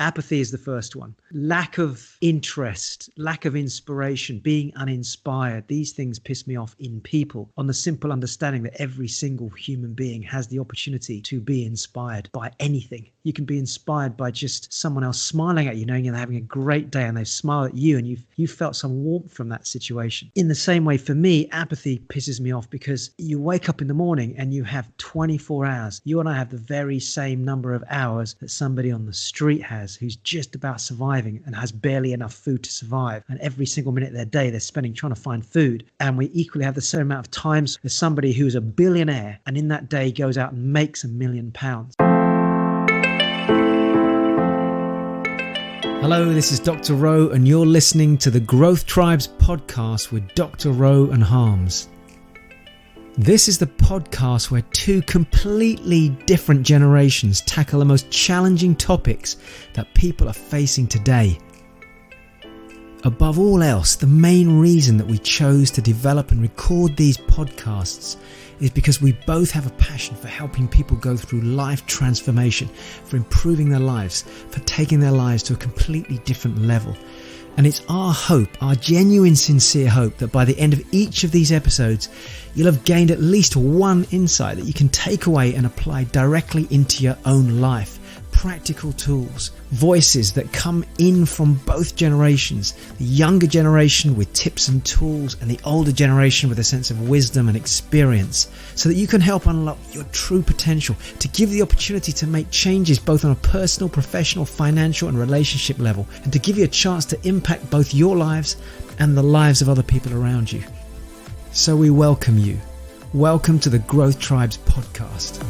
Apathy is the first one. Lack of interest, lack of inspiration, being uninspired. These things piss me off in people, on the simple understanding that every single human being has the opportunity to be inspired by anything. You can be inspired by just someone else smiling at you, knowing you're having a great day, and they smile at you, and you've felt some warmth from that situation. In the same way, for me, apathy pisses me off because you wake up in the morning and you have 24 hours. You and I have the very same number of hours that somebody on the street has, who's just about surviving and has barely enough food to survive. And every single minute of their day, they're spending trying to find food. And we equally have the same amount of times as somebody who's a billionaire and in that day goes out and makes £1 million. Hello, this is Dr. Rowe, and you're listening to the Growth Tribes podcast with Dr. Rowe and Harms. This is the podcast where two completely different generations tackle the most challenging topics that people are facing today. Above all else, the main reason that we chose to develop and record these podcasts is because we both have a passion for helping people go through life transformation, for improving their lives, for taking their lives to a completely different level. And it's our hope, our genuine, sincere hope, that by the end of each of these episodes, you'll have gained at least one insight that you can take away and apply directly into your own life. Practical tools, voices that come in from both generations, the younger generation with tips and tools, and the older generation with a sense of wisdom and experience, so that you can help unlock your true potential, to give the opportunity to make changes both on a personal, professional, financial and relationship level, and to give you a chance to impact both your lives and the lives of other people around you. So we welcome you. Welcome to the Growth Tribes podcast.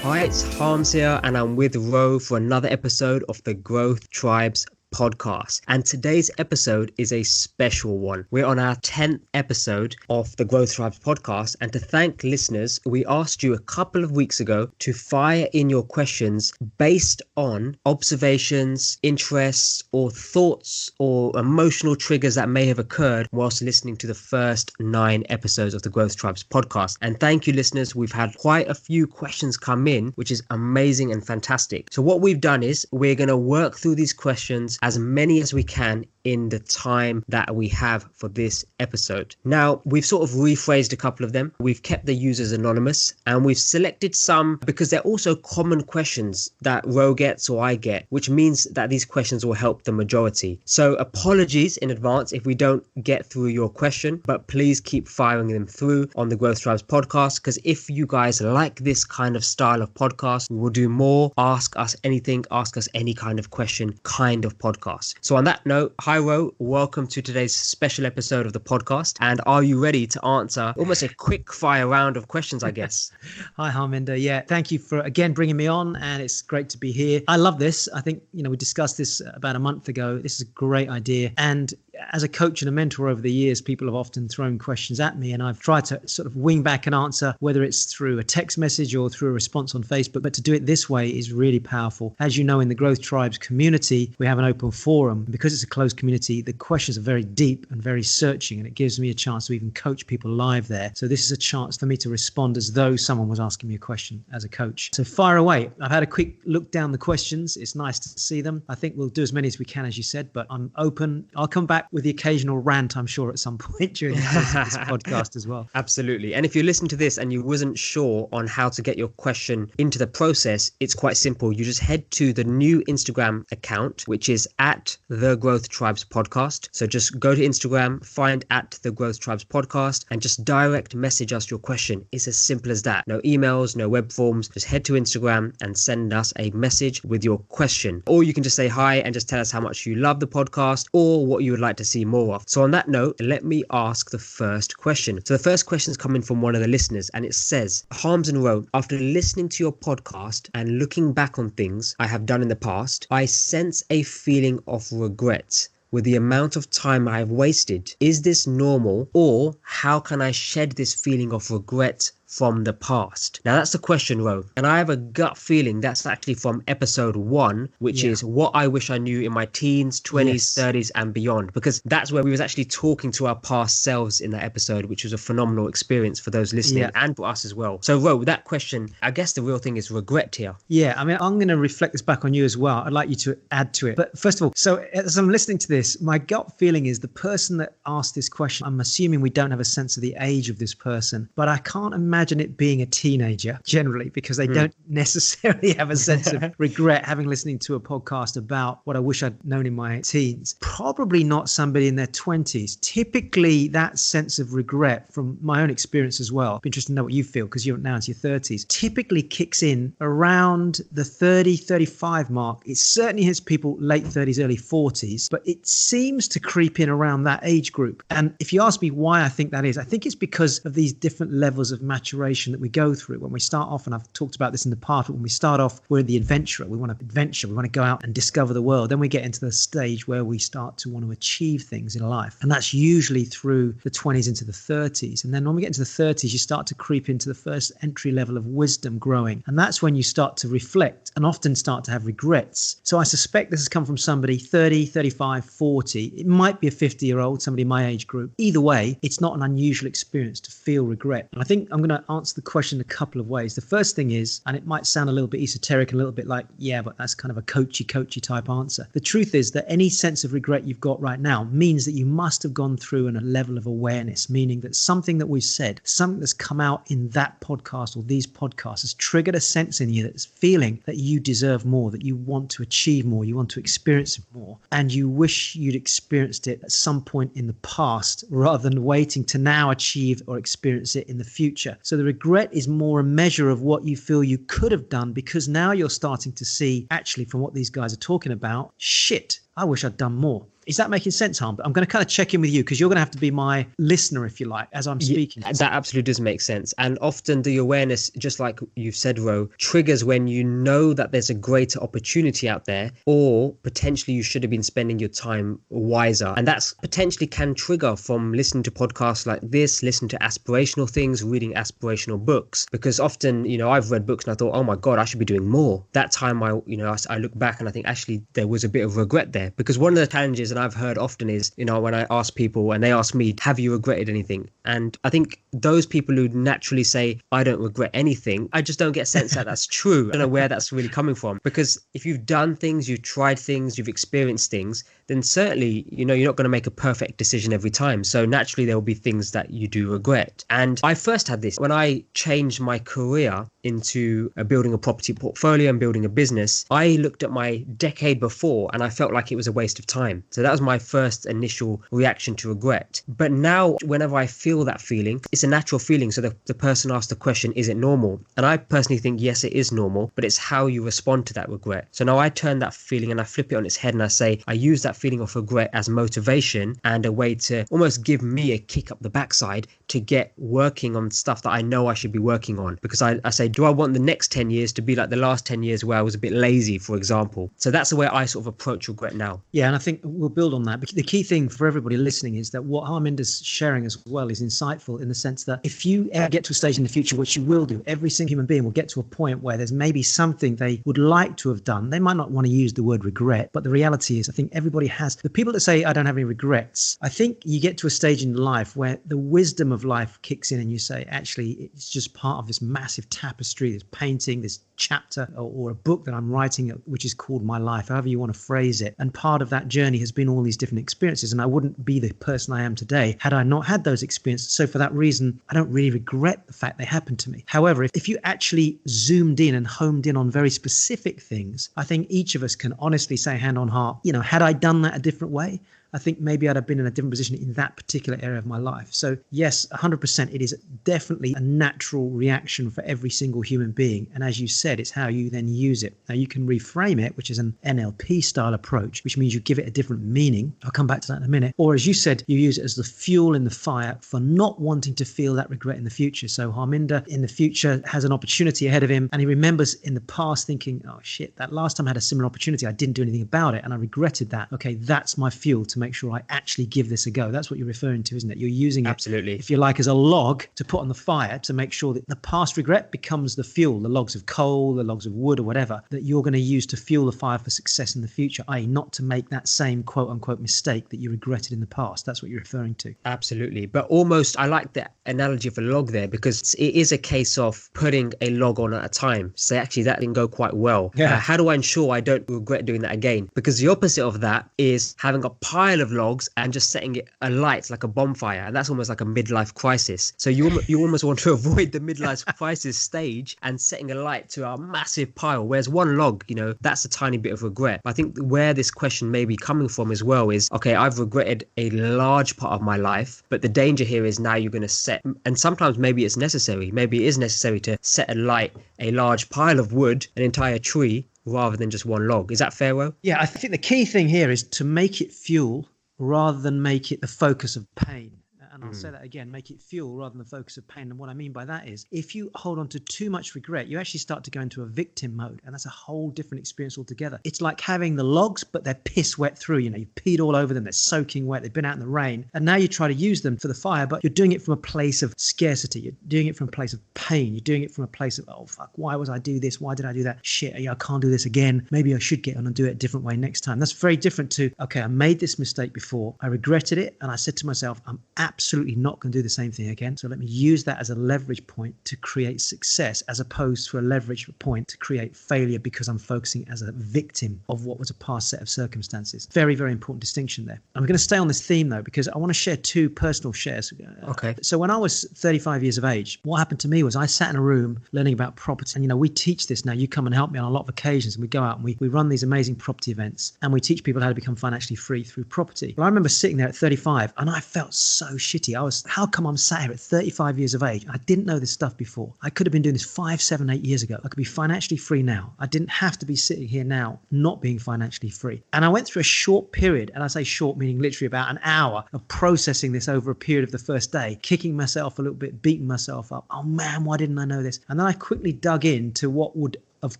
Hi, it's Harms here, and I'm with Rowe for another episode of the Growth Tribes podcast. And today's episode is a special one. We're on our 10th episode of the Growth Tribes podcast, and to thank listeners, we asked you a couple of weeks ago to fire in your questions based on observations, interests, or thoughts or emotional triggers that may have occurred whilst listening to the first 9 episodes of the Growth Tribes podcast. And thank you, listeners. We've had quite a few questions come in, which is amazing and fantastic. So what we've done is we're going to work through these questions, as many as we can, in the time that we have for this episode. Now, we've sort of rephrased a couple of them. We've kept the users anonymous, and we've selected some because they're also common questions that Rowe gets or I get, which means that these questions will help the majority. So apologies in advance if we don't get through your question, but please keep firing them through on the Growth Tribes podcast, because if you guys like this kind of style of podcast, we will do more ask us anything, ask us any kind of question kind of podcast. So on that note, hi Rowe, welcome to today's special episode of the podcast. And are you ready to answer almost a quick fire round of questions, I guess? Hi Harminder. Yeah, thank you for again bringing me on, and it's great to be here. I love this. I think, we discussed this about a month ago. This is a great idea. And as a coach and a mentor over the years, people have often thrown questions at me, and I've tried to sort of wing back an answer, whether it's through a text message or through a response on Facebook. But to do it this way is really powerful. As you know, in the Growth Tribes community, we have an open forum. Because it's a closed community, the questions are very deep and very searching, and it gives me a chance to even coach people live there. So this is a chance for me to respond as though someone was asking me a question as a coach. So fire away. I've had a quick look down the questions. It's nice to see them. I think we'll do as many as we can, as you said, but I'm open. I'll come back with the occasional rant, I'm sure, at some point during the course of this podcast as well. Absolutely. And if you listen to this and you wasn't sure on how to get your question into the process, it's quite simple. You just head to the new Instagram account, which is at the Growth Tribes podcast. So just go to Instagram, find at the Growth Tribes podcast, and just direct message us your question. It's as simple as that. No emails, no web forms. Just head to Instagram and send us a message with your question. Or you can just say hi and just tell us how much you love the podcast or what you would like to see more of. So on that note, let me ask the first question. So the first question is coming from one of the listeners, and it says, Harms and Rowe, after listening to your podcast and looking back on things I have done in the past, I sense a feeling of regret with the amount of time I have wasted. Is this normal, or how can I shed this feeling of regret from the past? Now that's the question, Ro. And I have a gut feeling that's actually from episode 1, which is what I wish I knew in my teens, 20s, 30s and beyond. Because that's where we was actually talking to our past selves in that episode, which was a phenomenal experience for those listening and for us as well. So Ro, that question, I guess the real thing is regret here. Yeah, I mean, I'm going to reflect this back on you as well. I'd like you to add to it. But first of all, so as I'm listening to this, my gut feeling is the person that asked this question, I'm assuming we don't have a sense of the age of this person, but I can't imagine it being a teenager generally, because they don't necessarily have a sense of regret having listening to a podcast about what I wish I'd known in my teens. Probably not somebody in their 20s. Typically, that sense of regret, from my own experience as well, be interested to know what you feel because you're now into your 30s, typically kicks in around the 30, 35 mark. It certainly hits people late 30s, early 40s, but it seems to creep in around that age group. And if you ask me why I think that is, I think it's because of these different levels of maturation that we go through. When we start off, and I've talked about this in the past, but when we start off, we're the adventurer. We want to adventure. We want to go out and discover the world. Then we get into the stage where we start to want to achieve things in life. And that's usually through the 20s into the 30s. And then when we get into the 30s, you start to creep into the first entry level of wisdom growing. And that's when you start to reflect and often start to have regrets. So I suspect this has come from somebody 30, 35, 40. It might be a 50-year-old, somebody in my age group. Either way, it's not an unusual experience to feel regret. And I think I'm going to answer the question a couple of ways. The first thing is, and it might sound a little bit esoteric and a little bit like, yeah, but that's kind of a coachy type answer. The truth is that any sense of regret you've got right now means that you must have gone through a level of awareness, meaning that something that we've said, something that's come out in that podcast or these podcasts has triggered a sense in you that's feeling that you deserve more, that you want to achieve more, you want to experience more, and you wish you'd experienced it at some point in the past rather than waiting to now achieve or experience it in the future. So the regret is more a measure of what you feel you could have done, because now you're starting to see, actually, from what these guys are talking about, shit, I wish I'd done more. Is that making sense, Harm? I'm going to kind of check in with you because you're going to have to be my listener, if you like, as I'm speaking. Yeah, that absolutely does make sense. And often the awareness, just like you've said, Ro, triggers when you know that there's a greater opportunity out there, or potentially you should have been spending your time wiser. And that's potentially can trigger from listening to podcasts like this, listening to aspirational things, reading aspirational books. Because often, I've read books and I thought, oh my God, I should be doing more. That time I look back and I think actually there was a bit of regret there. Because one of the challenges, and I've heard often is, when I ask people and they ask me, have you regretted anything? And I think those people who naturally say, I don't regret anything, I just don't get a sense that that's true. I don't know where that's really coming from. Because if you've done things, you've tried things, you've experienced things, then certainly, you're not going to make a perfect decision every time. So naturally, there will be things that you do regret. And I first had this when I changed my career into building a property portfolio and building a business. I looked at my decade before and I felt like it was a waste of time. So that was my first initial reaction to regret. But now, whenever I feel that feeling, it's a natural feeling. So the person asked the question, is it normal? And I personally think, yes, it is normal, but it's how you respond to that regret. So now I turn that feeling and I flip it on its head and I say, I use that feeling of regret as motivation and a way to almost give me a kick up the backside to get working on stuff that I know I should be working on. Because I say, do I want the next 10 years to be like the last 10 years where I was a bit lazy, for example? So that's the way I sort of approach regret now. Yeah, and I think we'll build on that. But the key thing for everybody listening is that what Harminder's sharing as well is insightful, in the sense that if you ever get to a stage in the future, which you will do, every single human being will get to a point where there's maybe something they would like to have done. They might not want to use the word regret, but the reality is I think everybody has. The people that say, I don't have any regrets, I think you get to a stage in life where the wisdom of life kicks in and you say, actually, it's just part of this massive tapestry, this painting, this chapter or a book that I'm writing, which is called my life, however you want to phrase it. And part of that journey has been all these different experiences. And I wouldn't be the person I am today had I not had those experiences. So for that reason, I don't really regret the fact they happened to me. However, if you actually zoomed in and homed in on very specific things, I think each of us can honestly say, hand on heart, had I done that a different way, I think maybe I'd have been in a different position in that particular area of my life. So yes, 100%, it is definitely a natural reaction for every single human being. And as you said, it's how you then use it. Now you can reframe it, which is an NLP style approach, which means you give it a different meaning. I'll come back to that in a minute. Or as you said, you use it as the fuel in the fire for not wanting to feel that regret in the future. So Harminder in the future has an opportunity ahead of him and he remembers in the past thinking, oh shit, that last time I had a similar opportunity, I didn't do anything about it and I regretted that. Okay, that's my fuel to to make sure I actually give this a go. That's what you're referring to, isn't it? You're using it, Absolutely. if you like, as a log to put on the fire to make sure that the past regret becomes the fuel, the logs of coal, the logs of wood or whatever, that you're going to use to fuel the fire for success in the future, i.e. not to make that same quote unquote mistake that you regretted in the past. That's what you're referring to. Absolutely. But almost, I like the analogy of a log there, because it is a case of putting a log on at a time. So actually that didn't go quite well. Yeah. How do I ensure I don't regret doing that again? Because the opposite of that is having a pile of logs and just setting it alight like a bonfire. And that's almost like a midlife crisis. So you almost want to avoid the midlife crisis stage and setting a light to a massive pile. Whereas one log, that's a tiny bit of regret. I think where this question may be coming from as well is, okay, I've regretted a large part of my life, but the danger here is now you're going to set, and sometimes maybe it's necessary. Maybe it is necessary to set alight a large pile of wood, an entire tree, rather than just one log. Is that fair, Ro? Yeah, I think the key thing here is to make it fuel rather than make it the focus of pain. And I'll say that again, make it fuel rather than the focus of pain. And what I mean by that is if you hold on to too much regret, you actually start to go into a victim mode. And that's a whole different experience altogether. It's like having the logs, but they're piss wet through. You peed all over them. They're soaking wet. They've been out in the rain. And now you try to use them for the fire, but you're doing it from a place of scarcity. You're doing it from a place of pain. You're doing it from a place of, oh, fuck, why was I do this? Why did I do that? Shit, I can't do this again. Maybe I should get on and do it a different way next time. That's very different to, okay, I made this mistake before. I regretted it. And I said to myself, I'm absolutely not going to do the same thing again. So let me use that as a leverage point to create success, as opposed to a leverage point to create failure because I'm focusing as a victim of what was a past set of circumstances. Very, very important distinction there. I'm going to stay on this theme though, because I want to share two personal shares. Okay. So when I was 35 years of age, what happened to me was I sat in a room learning about property. And, we teach this now. You come and help me on a lot of occasions, and we go out and we run these amazing property events, and we teach people how to become financially free through property. Well, I remember sitting there at 35 and I felt so shitty. How come I'm sat here at 35 years of age? I didn't know this stuff before. I could have been doing this 5, 7, 8 years ago. I could be financially free now. I didn't have to be sitting here now not being financially free. And I went through a short period, and I say short meaning literally about an hour of processing this over a period of the first day, kicking myself a little bit, beating myself up. Oh man, why didn't I know this? And then I quickly dug into what would, of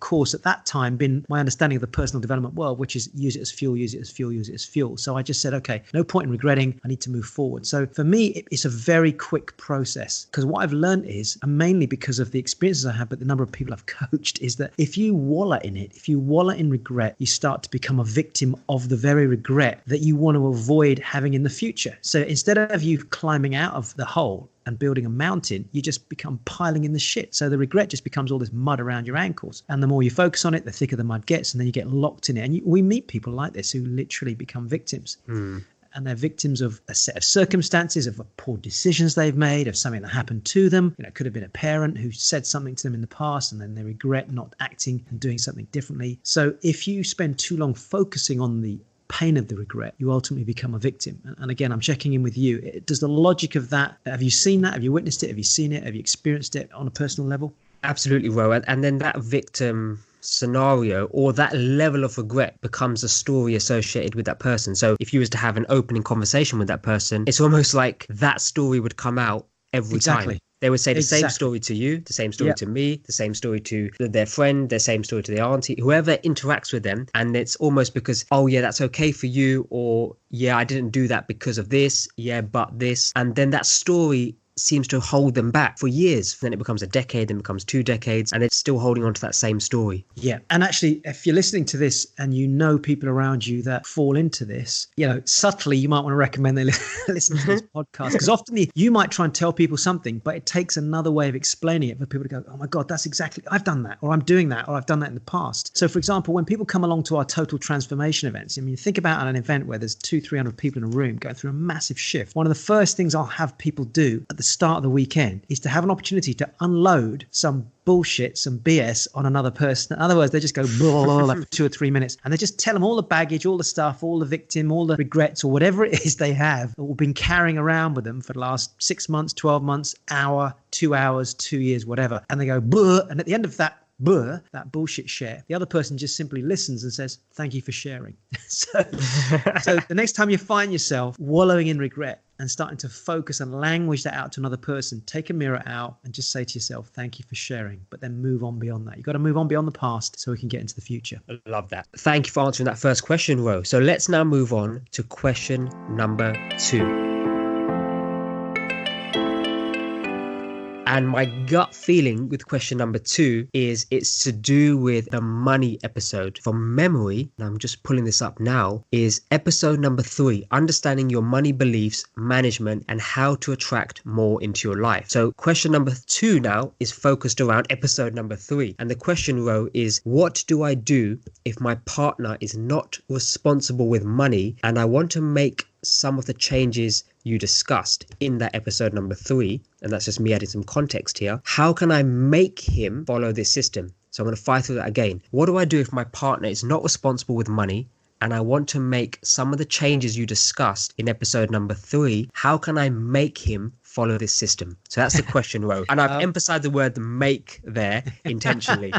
course, at that time been my understanding of the personal development world, which is use it as fuel, use it as fuel, use it as fuel. So I just said, okay, no point in regretting. I need to move forward. So for me, it's a very quick process, because what I've learned is, and mainly because of the experiences I have, but the number of people I've coached, is that if you wallow in it, if you wallow in regret, you start to become a victim of the very regret that you want to avoid having in the future. So instead of you climbing out of the hole and building a mountain, you just become piling in the shit. So the regret just becomes all this mud around your ankles. And the more you focus on it, the thicker the mud gets, and then you get locked in it. And we meet people like this who literally become victims. And they're victims of a set of circumstances, of poor decisions they've made, of something that happened to them. It could have been a parent who said something to them in the past, and then they regret not acting and doing something differently. So if you spend too long focusing on the pain of the regret, you ultimately become a victim. And again, I'm checking in with you. Does the logic of that, have you seen that? Have you witnessed it? Have you seen it? Have you experienced it on a personal level? Absolutely, Ro. And then that victim scenario or that level of regret becomes a story associated with that person. So if you was to have an opening conversation with that person, it's almost like that story would come out every time. They would say the same story to you, the same story to me, the same story to their friend, the same story to their auntie, whoever interacts with them. And it's almost because, oh yeah, that's okay for you, or yeah, I didn't do that because of this, yeah, but this. And then that story seems to hold them back for years. Then it becomes a decade, then becomes 2 decades, and it's still holding on to that same story. Yeah. And actually, if you're listening to this and you know people around you that fall into this, subtly, you might want to recommend they listen to this podcast, because often you might try and tell people something, but it takes another way of explaining it for people to go, oh my God, that's exactly, I've done that, or I'm doing that, or I've done that in the past. So for example, when people come along to our total transformation events, think about an event where there's 200-300 people in a room going through a massive shift. One of the first things I'll have people do at the start of the weekend is to have an opportunity to unload some bullshit, some BS on another person. In other words, they just go blah, blah, blah, for 2 or 3 minutes, and they just tell them all the baggage, all the stuff, all the victim, all the regrets, or whatever it is they have or been carrying around with them for the last 6 months, 12 months, hour, 2 hours, 2 years, whatever. And they go blah, and at the end of that that bullshit share, the other person just simply listens and says, thank you for sharing. So the next time you find yourself wallowing in regret and starting to focus and language that out to another person, take a mirror out and just say to yourself, thank you for sharing, but then move on beyond that. You've got to move on beyond the past so we can get into the future. I love that. Thank you for answering that first question, Ro. So let's now move on to question number 2. And my gut feeling with question number 2 is it's to do with the money episode. From memory, and I'm just pulling this up now, is episode number 3, understanding your money beliefs, management, and how to attract more into your life. So question number 2 now is focused around episode number 3. And the question, Ro, is what do I do if my partner is not responsible with money and I want to make some of the changes you discussed in that episode number 3, and that's just me adding some context here. How can I make him follow this system? So I'm going to fire through that again. What do I do if my partner is not responsible with money and I want to make some of the changes you discussed in episode number 3? How can I make him follow this system? So that's the question, Ro. And I've emphasized the word make there intentionally.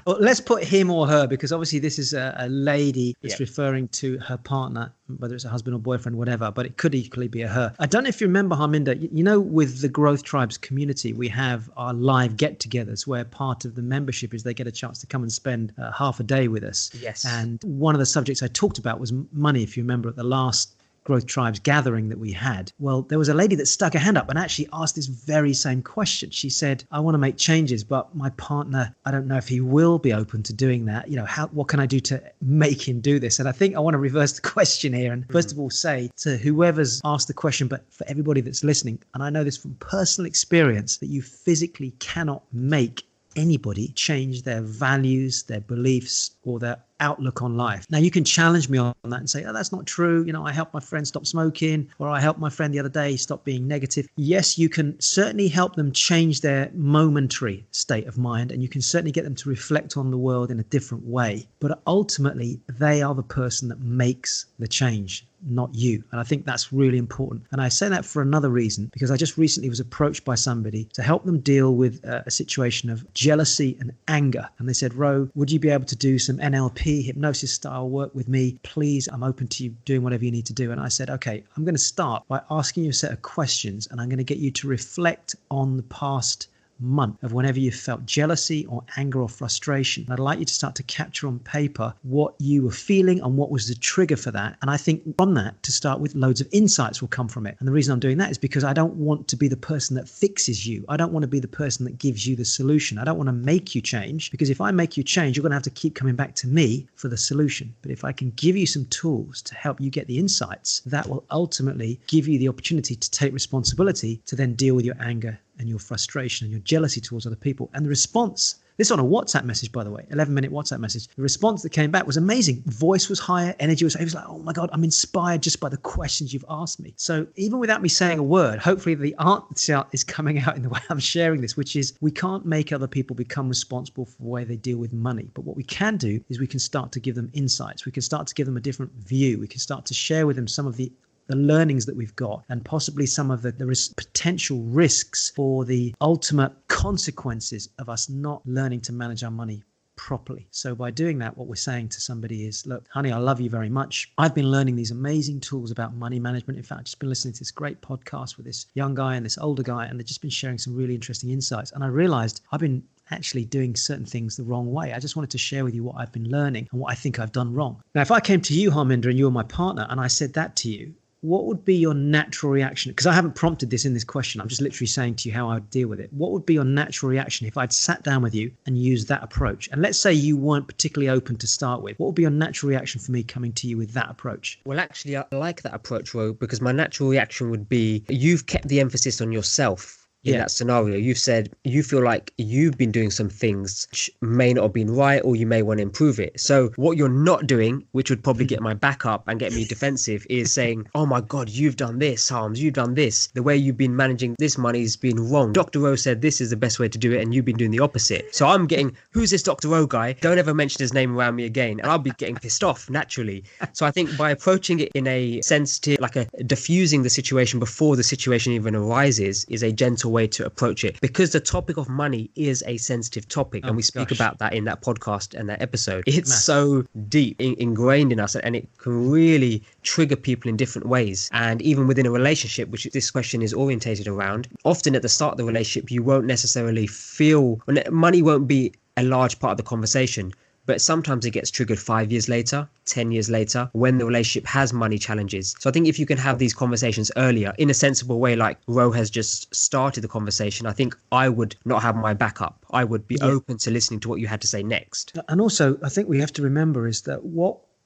Well, let's put him or her, because obviously this is a lady that's referring to her partner, whether it's a husband or boyfriend, whatever, but it could equally be a her. I don't know if you remember, Harminder, you know, with the Growth Tribes community, we have our live get-togethers where part of the membership is they get a chance to come and spend half a day with us. Yes. And one of the subjects I talked about was money, if you remember, at the last Growth Tribes gathering that we had. Well, there was a lady that stuck her hand up and actually asked this very same question. She said, I want to make changes, but my partner, I don't know if he will be open to doing that. You know, what can I do to make him do this? And I think I want to reverse the question here and first of all say to whoever's asked the question, but for everybody that's listening, and I know this from personal experience, that you physically cannot make anybody change their values, their beliefs, or their outlook on life. Now, you can challenge me on that and say, oh, that's not true. You know, I helped my friend stop smoking, or I helped my friend the other day stop being negative. Yes, you can certainly help them change their momentary state of mind, and you can certainly get them to reflect on the world in a different way. But ultimately, they are the person that makes the change, not you. And I think that's really important. And I say that for another reason, because I just recently was approached by somebody to help them deal with a situation of jealousy and anger. And they said, Ro, would you be able to do some NLP, hypnosis style work with me? Please, I'm open to you doing whatever you need to do. And I said, okay, I'm going to start by asking you a set of questions, and I'm going to get you to reflect on the past month of whenever you felt jealousy or anger or frustration. And I'd like you to start to capture on paper what you were feeling and what was the trigger for that. And I think from that, to start with, loads of insights will come from it. And the reason I'm doing that is because I don't want to be the person that fixes you. I don't want to be the person that gives you the solution. I don't want to make you change, because if I make you change, you're going to have to keep coming back to me for the solution. But if I can give you some tools to help you get the insights, that will ultimately give you the opportunity to take responsibility to then deal with your anger and your frustration and your jealousy towards other people. And the response, this on a WhatsApp message, by the way, 11-minute WhatsApp message, the response that came back was amazing. Voice was higher, energy was higher. It was like, oh my God, I'm inspired just by the questions you've asked me. So even without me saying a word, hopefully the answer is coming out in the way I'm sharing this, which is we can't make other people become responsible for the way they deal with money. But what we can do is we can start to give them insights. We can start to give them a different view. We can start to share with them some of the learnings that we've got, and possibly some of the potential risks or the ultimate consequences of us not learning to manage our money properly. So by doing that, what we're saying to somebody is, look, honey, I love you very much. I've been learning these amazing tools about money management. In fact, I've just been listening to this great podcast with this young guy and this older guy, and they've just been sharing some really interesting insights. And I realized I've been actually doing certain things the wrong way. I just wanted to share with you what I've been learning and what I think I've done wrong. Now, if I came to you, Harminder, and you were my partner, and I said that to you, what would be your natural reaction? Because I haven't prompted this in this question. I'm just literally saying to you how I would deal with it. What would be your natural reaction if I'd sat down with you and used that approach? And let's say you weren't particularly open to start with. What would be your natural reaction for me coming to you with that approach? Well, actually, I like that approach, Ro, because my natural reaction would be you've kept the emphasis on yourself. In that scenario, you've said you feel like you've been doing some things which may not have been right, or you may want to improve it. So what you're not doing, which would probably get my back up and get me defensive, is saying, oh my God, you've done this, Harms, you've done this. The way you've been managing this money has been wrong. Dr. Ro said this is the best way to do it, and you've been doing the opposite. So I'm getting, who's this Dr. Ro guy? Don't ever mention his name around me again. And I'll be getting pissed off naturally. So I think by approaching it in a sensitive, like a diffusing the situation before the situation even arises, is a gentle gentle way to approach it, because the topic of money is a sensitive topic, and we speak about that in that podcast and that episode. It's so deep ingrained in us, and it can really trigger people in different ways. And even within a relationship, which this question is orientated around, often at the start of the relationship you won't necessarily feel, money won't be a large part of the conversation, but sometimes it gets triggered 5 years later, 10 years later, when the relationship has money challenges. So I think if you can have these conversations earlier in a sensible way, like Ro has just started the conversation, I think I would not have my back up. I would be open to listening to what you had to say next. And also, I think we have to remember is that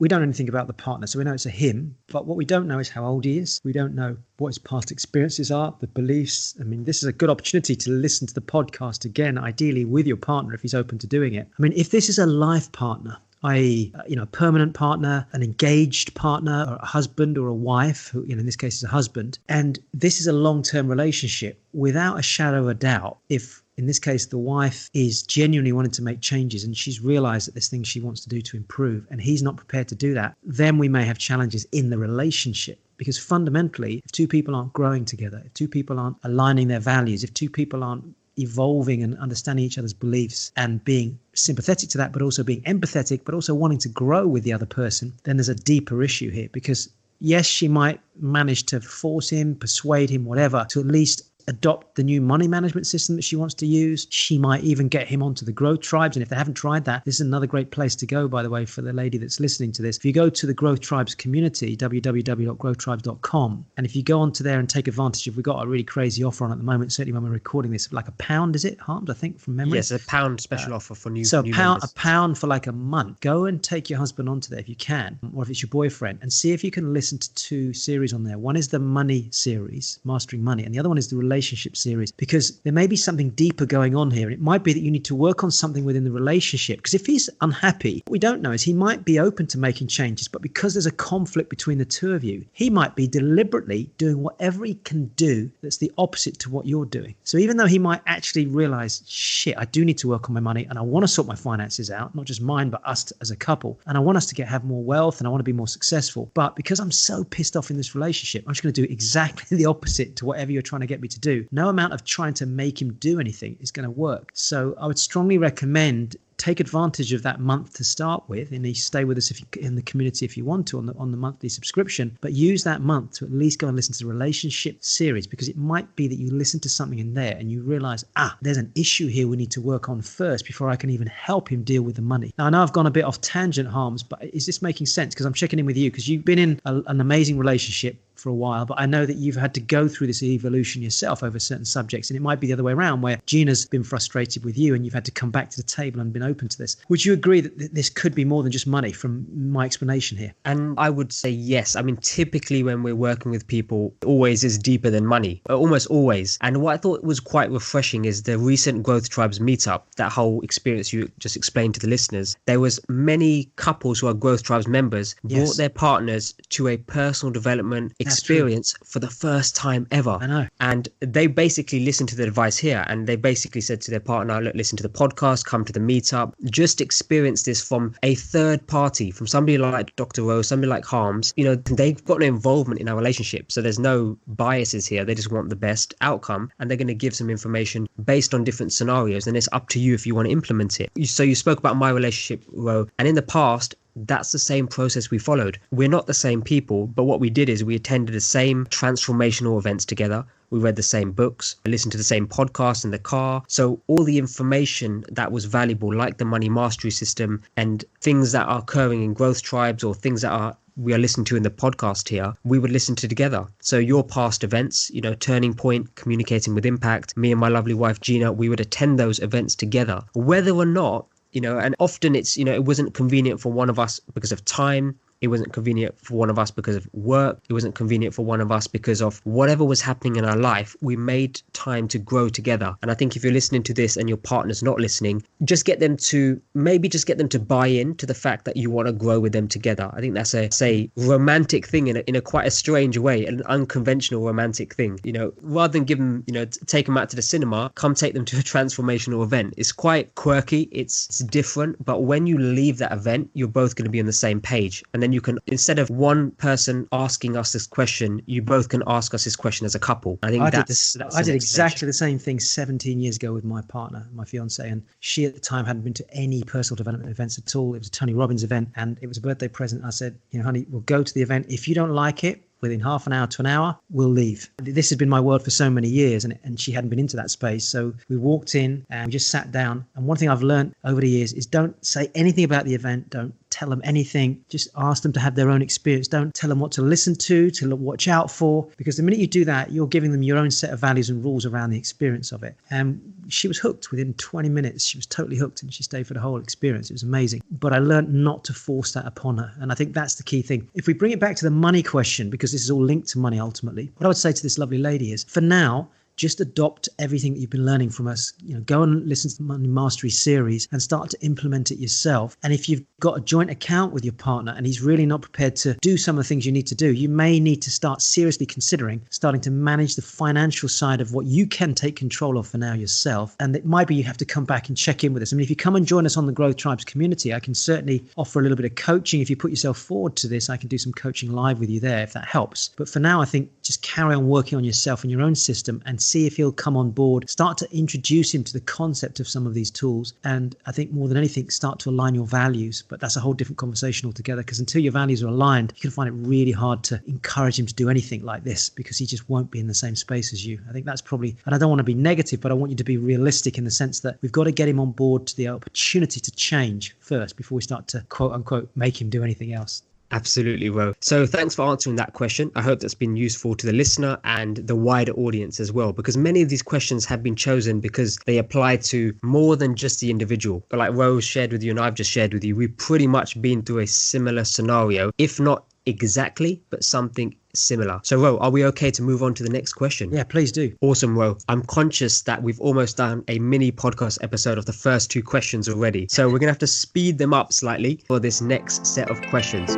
we don't know anything about the partner. So we know it's a him, but what we don't know is how old he is. We don't know what his past experiences are, the beliefs. I mean, this is a good opportunity to listen to the podcast again, ideally with your partner if he's open to doing it. I mean, if this is a life partner, i.e., a permanent partner, an engaged partner, or a husband or a wife, who, in this case is a husband, and this is a long-term relationship, without a shadow of a doubt, if in this case, the wife is genuinely wanting to make changes and she's realized that there's things she wants to do to improve and he's not prepared to do that, then we may have challenges in the relationship. Because fundamentally, if two people aren't growing together, if two people aren't aligning their values, if two people aren't evolving and understanding each other's beliefs and being sympathetic to that, but also being empathetic, but also wanting to grow with the other person, then there's a deeper issue here. Because yes, she might manage to force him, persuade him, whatever, to at least adopt the new money management system that she wants to use. She might even get him onto the Growth Tribes. And if they haven't tried that, this is another great place to go, by the way, for the lady that's listening to this. If you go to the Growth Tribes community, www.growthtribes.com, and if you go onto there and take advantage of, we've got a really crazy offer on at the moment, certainly when we're recording this, like £1, is it, Harms, I think, from memory? Yes, £1 special offer for new So new a pound for like a month. Go and take your husband onto there if you can, or if it's your boyfriend, and see if you can listen to 2 series on there. One is the money series, Mastering Money, and the other one is the relationship series, because there may be something deeper going on here. It might be that you need to work on something within the relationship, because if he's unhappy, what we don't know is he might be open to making changes, but because there's a conflict between the two of you, he might be deliberately doing whatever he can do that's the opposite to what you're doing. So even though he might actually realize, shit, I do need to work on my money and I want to sort my finances out, not just mine, but us as a couple, and I want us to have more wealth and I want to be more successful, but because I'm so pissed off in this relationship, I'm just going to do exactly the opposite to whatever you're trying to get me to do. No amount of trying to make him do anything is going to work. So I would strongly recommend take advantage of that month to start with, and you stay with us in the community if you want to on the monthly subscription, but use that month to at least go and listen to the relationship series, because it might be that you listen to something in there and you realize, there's an issue here we need to work on first before I can even help him deal with the money. Now, I know I've gone a bit off tangent, Harms, but is this making sense? Because I'm checking in with you because you've been in an amazing relationship for a while, but I know that you've had to go through this evolution yourself over certain subjects, and it might be the other way around where Gina's been frustrated with you and you've had to come back to the table and been open to this. Would you agree that this could be more than just money from my explanation here? And I would say yes. I mean, typically when we're working with people, it always is deeper than money, almost always. And what I thought was quite refreshing is the recent Growth Tribes meetup, that whole experience you just explained to the listeners. There was many couples who are Growth Tribes members brought their partners to a personal development experience for the first time ever. I know. And they basically listened to the advice here, and they basically said to their partner, look, listen to the podcast, come to the meetup, just experience this from a third party, from somebody like Dr. Rose, somebody like Harms. They've got no involvement in our relationship, so there's no biases here. They just want the best outcome, and they're going to give some information based on different scenarios, and it's up to you if you want to implement it. So you spoke about my relationship, Ro, and in the past, that's the same process we followed. We're not the same people, but what we did is we attended the same transformational events together. We read the same books, listened to the same podcasts in the car. So all the information that was valuable, like the money mastery system and things that are occurring in Growth Tribes or things that we are listening to in the podcast here, we would listen to together. So your past events, Turning Point, Communicating with Impact, me and my lovely wife, Gina, we would attend those events together, whether or not, and often it's, it wasn't convenient for one of us because of time. It wasn't convenient for one of us because of work. It wasn't convenient for one of us because of whatever was happening in our life. We made time to grow together. And I think if you're listening to this and your partner's not listening, just get them to buy in to the fact that you want to grow with them together. I think that's a romantic thing in a quite a strange way, an unconventional romantic thing. Rather than give them, take them out to the cinema, come take them to a transformational event. It's quite quirky. It's different. But when you leave that event, you're both going to be on the same page. And then you can, instead of one person asking us this question, you both can ask us this question as a couple. I think I did exactly the same thing 17 years ago with my partner, my fiance, and she at the time hadn't been to any personal development events at all. It was a Tony Robbins event and it was a birthday present. I said, honey, we'll go to the event. If you don't like it, within half an hour to an hour, we'll leave. This has been my world for so many years, and she hadn't been into that space. So we walked in and we just sat down. And one thing I've learned over the years is don't say anything about the event. Don't tell them anything. Just ask them to have their own experience. Don't tell them what to listen to watch out for, because the minute you do that, you're giving them your own set of values and rules around the experience of it. And she was hooked within 20 minutes. She was totally hooked and she stayed for the whole experience. It was amazing. But I learned not to force that upon her. And I think that's the key thing. If we bring it back to the money question, because this is all linked to money ultimately, what I would say to this lovely lady is, for now, just adopt everything that you've been learning from us. Go and listen to the Money Mastery series and start to implement it yourself. And if you've got a joint account with your partner and he's really not prepared to do some of the things you need to do, you may need to start seriously considering starting to manage the financial side of what you can take control of for now yourself. And it might be you have to come back and check in with us. I mean, if you come and join us on the Growth Tribes community, I can certainly offer a little bit of coaching. If you put yourself forward to this, I can do some coaching live with you there if that helps. But for now, I think just carry on working on yourself and your own system and see if he'll come on board. Start to introduce him to the concept of some of these tools. And I think more than anything, start to align your values. But that's a whole different conversation altogether, because until your values are aligned, you can find it really hard to encourage him to do anything like this, because he just won't be in the same space as you. I think that's probably, and I don't want to be negative, but I want you to be realistic in the sense that we've got to get him on board to the opportunity to change first before we start to quote unquote make him do anything else. Absolutely, Ro. So thanks for answering that question. I hope that's been useful to the listener and the wider audience as well, because many of these questions have been chosen because they apply to more than just the individual. But like Ro shared with you and I've just shared with you, we've pretty much been through a similar scenario, if not exactly, but something similar. So Ro, are we okay to move on to the next question? Yeah, please do. Awesome, Ro. I'm conscious that we've almost done a mini podcast episode of the first two questions already. So we're going to have to speed them up slightly for this next set of questions.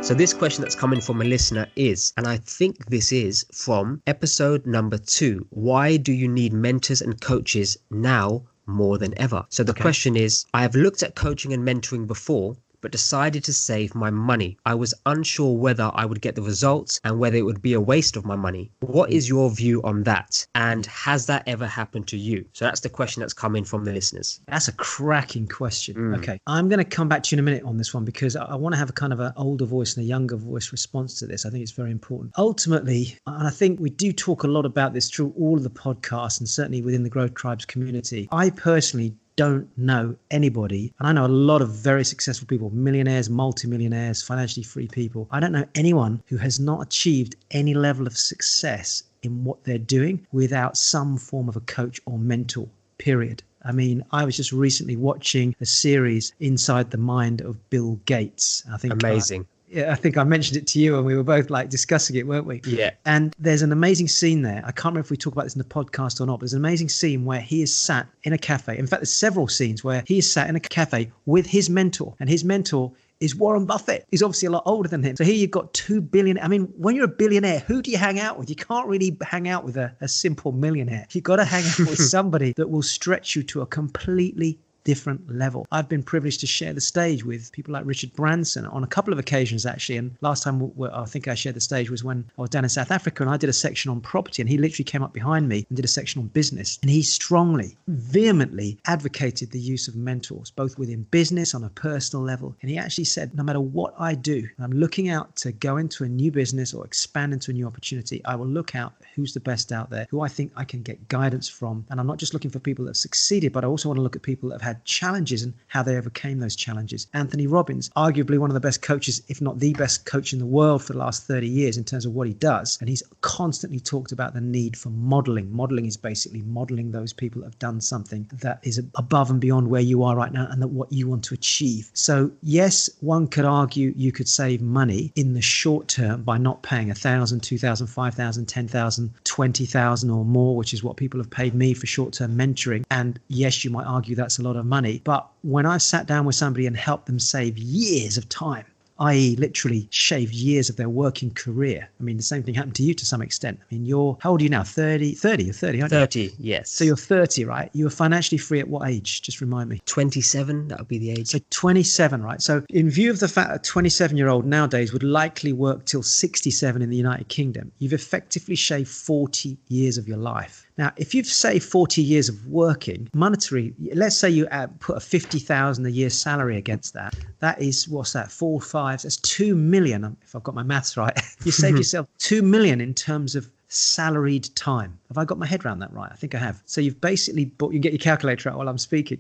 So this question that's coming from a listener is, and I think this is from episode number 2, why do you need mentors and coaches now more than ever? So the question is, I have looked at coaching and mentoring before, but decided to save my money. I was unsure whether I would get the results and whether it would be a waste of my money. What is your view on that? And has that ever happened to you? So that's the question that's coming from the listeners. That's a cracking question. Okay. I'm going to come back to you in a minute on this one, because I want to have a kind of an older voice and a younger voice response to this. I think it's very important. Ultimately, and I think we do talk a lot about this through all of the podcasts and certainly within the Growth Tribes community. I personally don't know anybody, and I know a lot of very successful people, millionaires, multimillionaires, financially free people. I don't know anyone who has not achieved any level of success in what they're doing without some form of a coach or mentor, period. I mean, I was just recently watching a series Inside the Mind of Bill Gates. I think amazing. I think I mentioned it to you and we were both like discussing it, weren't we? Yeah. And there's an amazing scene there. I can't remember if we talk about this in the podcast or not, but there's an amazing scene where he is sat in a cafe. In fact, there's several scenes where he is sat in a cafe with his mentor, and his mentor is Warren Buffett. He's obviously a lot older than him. So here you've got 2 billion. I mean, when you're a billionaire, who do you hang out with? You can't really hang out with a simple millionaire. You've got to hang out with somebody that will stretch you to a completely different level. I've been privileged to share the stage with people like Richard Branson on a couple of occasions, actually. And last time I think I shared the stage was when I was down in South Africa and I did a section on property, and he literally came up behind me and did a section on business. And he strongly, vehemently advocated the use of mentors, both within business on a personal level. And he actually said, no matter what I do, I'm looking out to go into a new business or expand into a new opportunity, I will look out who's the best out there, who I think I can get guidance from. And I'm not just looking for people that have succeeded, but I also want to look at people that have had challenges and how they overcame those challenges. Anthony Robbins, arguably one of the best coaches, if not the best coach in the world for the last 30 years in terms of what he does. And he's constantly talked about the need for modeling. Modeling is basically modeling those people that have done something that is above and beyond where you are right now and that what you want to achieve. So yes, one could argue you could save money in the short term by not paying 1,000, 2,000, 5,000, 10,000, 20,000 or more, which is what people have paid me for short-term mentoring. And yes, you might argue that's a lot of money. But when I sat down with somebody and helped them save years of time, i.e. literally shaved years of their working career. I mean, the same thing happened to you to some extent. I mean, how old are you now? 30, you're 30, aren't you? 30, yes. So you're 30, right? You were financially free at what age? Just remind me. 27, that would be the age. So 27, right? So in view of the fact that a 27-year-old nowadays would likely work till 67 in the United Kingdom, you've effectively shaved 40 years of your life. Now, if you've saved 40 years of working, monetary, let's say you put a 50,000 a year salary against that. That is, what's that? 4 5. That's 2 million. If I've got my maths right, you saved yourself 2 million in terms of salaried time. Have I got my head around that right? I think I have. So you've basically bought, you get your calculator out while I'm speaking.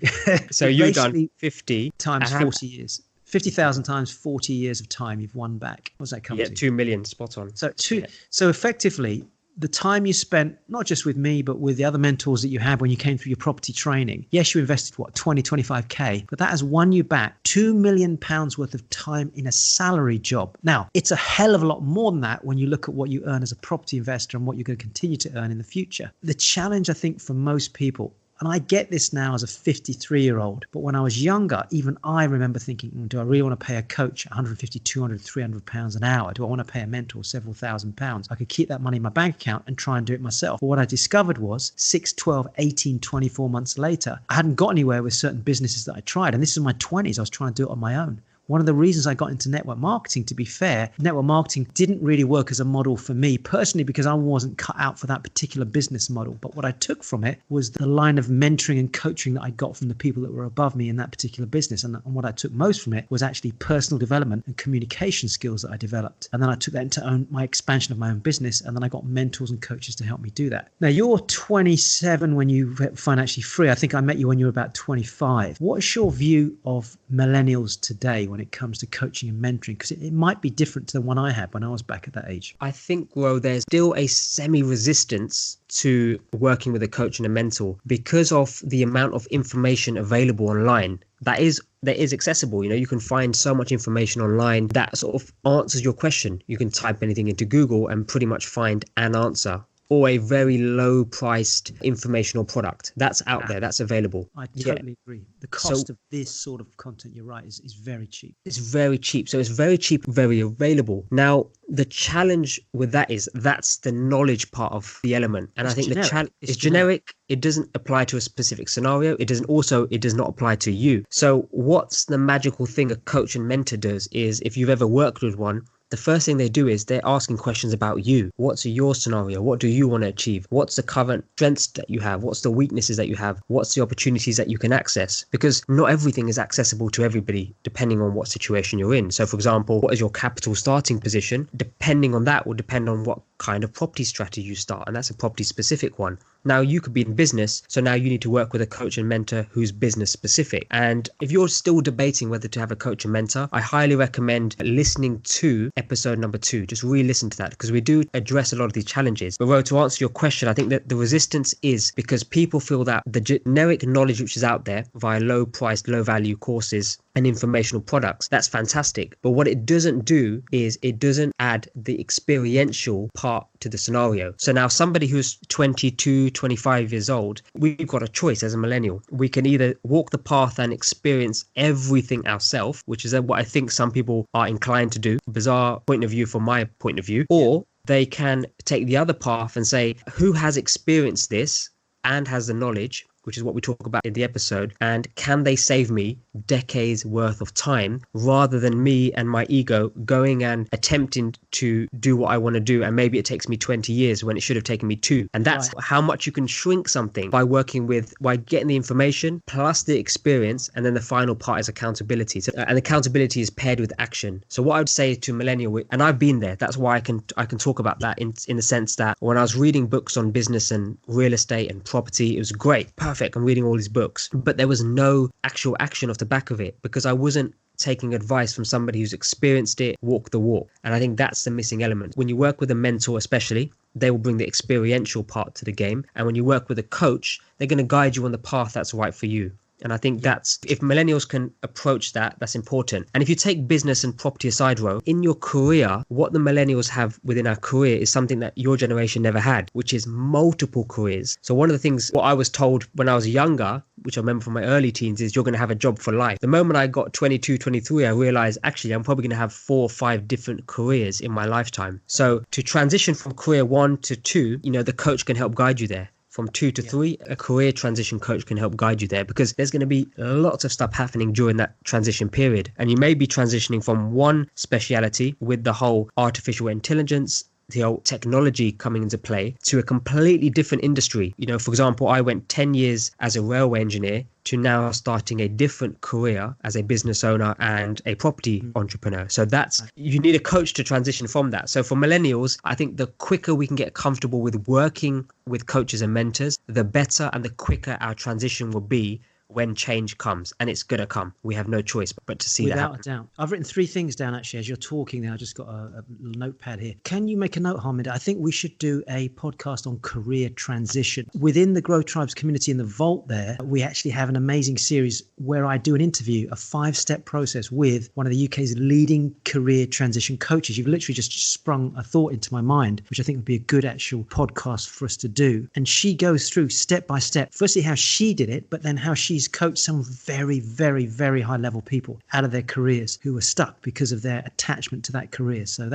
So you've done 50 times 40 years. 50,000 times 40 years of time you've won back. What does that come to? 2 million, spot on. So effectively, the time you spent, not just with me, but with the other mentors that you had when you came through your property training, yes, you invested 25K, but that has won you back £2 million worth of time in a salary job. Now, it's a hell of a lot more than that when you look at what you earn as a property investor and what you're going to continue to earn in the future. The challenge, I think, for most people, and I get this now as a 53-year-old, but when I was younger, even I remember thinking, do I really want to pay a coach 150, 200, 300 pounds an hour? Do I want to pay a mentor several £1,000s? I could keep that money in my bank account and try and do it myself. But what I discovered was 6, 12, 18, 24 months later, I hadn't got anywhere with certain businesses that I tried. And this is my 20s. I was trying to do it on my own. One of the reasons I got into network marketing, to be fair, network marketing didn't really work as a model for me personally because I wasn't cut out for that particular business model. But what I took from it was the line of mentoring and coaching that I got from the people that were above me in that particular business. And what I took most from it was actually personal development and communication skills that I developed. And then I took that into my expansion of my own business. And then I got mentors and coaches to help me do that. Now, you're 27 when you were financially free. I think I met you when you were about 25. What's your view of millennials today when it comes to coaching and mentoring? Because it might be different to the one I had when I was back at that age. I think, Ro, there's still a semi-resistance to working with a coach and a mentor because of the amount of information available online that is accessible. You know, you can find so much information online that sort of answers your question. You can type anything into Google and pretty much find an answer, or a very low priced informational product that's out there, that's available. I totally agree. The cost of this sort of content, you're right, is very cheap. It's very cheap. So it's very cheap, very available. Now, the challenge with that is that's the knowledge part of the element. And I think the challenge is generic. It doesn't apply to a specific scenario. It does not apply to you. So what's the magical thing a coach and mentor does is, if you've ever worked with one, the first thing they do is they're asking questions about you. What's your scenario? What do you want to achieve? What's the current strengths that you have? What's the weaknesses that you have? What's the opportunities that you can access? Because not everything is accessible to everybody depending on what situation you're in. So for example, what is your capital starting position? Depending on that will depend on what kind of property strategy you start. And that's a property specific one. Now you could be in business. So now you need to work with a coach and mentor who's business specific. And if you're still debating whether to have a coach and mentor, I highly recommend listening to episode number 2. Just re-listen to that because we do address a lot of these challenges. But Ro, to answer your question, I think that the resistance is because people feel that the generic knowledge which is out there via low priced, low value courses and informational products, that's fantastic. But what it doesn't do is it doesn't add the experiential part to the scenario. So now somebody who's 22, 25 years old, we've got a choice as a millennial. We can either walk the path and experience everything ourselves, which is what I think some people are inclined to do. Bizarre point of view from my point of view. Or they can take the other path and say, who has experienced this and has the knowledge, which is what we talk about in the episode, and can they save me decades worth of time rather than me and my ego going and attempting to do what I want to do, and maybe it takes me 20 years when it should have taken me 2. And that's how much you can shrink something by getting the information plus the experience, and then the final part is accountability. So, and accountability is paired with action. So what I would say to millennial, and I've been there, that's why I can talk about that in the sense that when I was reading books on business and real estate and property, it was great, perfect. I'm reading all these books, but there was no actual action off the back of it because I wasn't taking advice from somebody who's experienced it, walked the walk. And I think that's the missing element. When you work with a mentor, especially, they will bring the experiential part to the game. And when you work with a coach, they're going to guide you on the path that's right for you. And I think that's, if millennials can approach that, that's important. And if you take business and property aside, Ro, in your career, what the millennials have within our career is something that your generation never had, which is multiple careers. So one of the things, what I was told when I was younger, which I remember from my early teens, is you're going to have a job for life. The moment I got 22, 23, I realized actually I'm probably going to have 4 or 5 different careers in my lifetime. So to transition from career 1 to 2, the coach can help guide you there. From 2 to 3, a career transition coach can help guide you there, because there's going to be lots of stuff happening during that transition period. And you may be transitioning from one speciality with the whole artificial intelligence, the whole technology coming into play, to a completely different industry. For example, I went 10 years as a railway engineer to now starting a different career as a business owner and a property entrepreneur. So you need a coach to transition from that. So for millennials, I think the quicker we can get comfortable with working with coaches and mentors, the better and the quicker our transition will be when change comes. And it's going to come. We have no choice but to see that happen. Without a doubt. I've written 3 things down actually as you're talking there. I just got a notepad here. Can you make a note, Harminder? I think we should do a podcast on career transition. Within the Growth Tribes community in the Vault there, we actually have an amazing series where I do an interview, a 5-step process with one of the UK's leading career transition coaches. You've literally just sprung a thought into my mind, which I think would be a good actual podcast for us to do. And she goes through step by step, firstly how she did it, but then how she's coached some very, very, very high level people out of their careers who were stuck because of their attachment to that career. So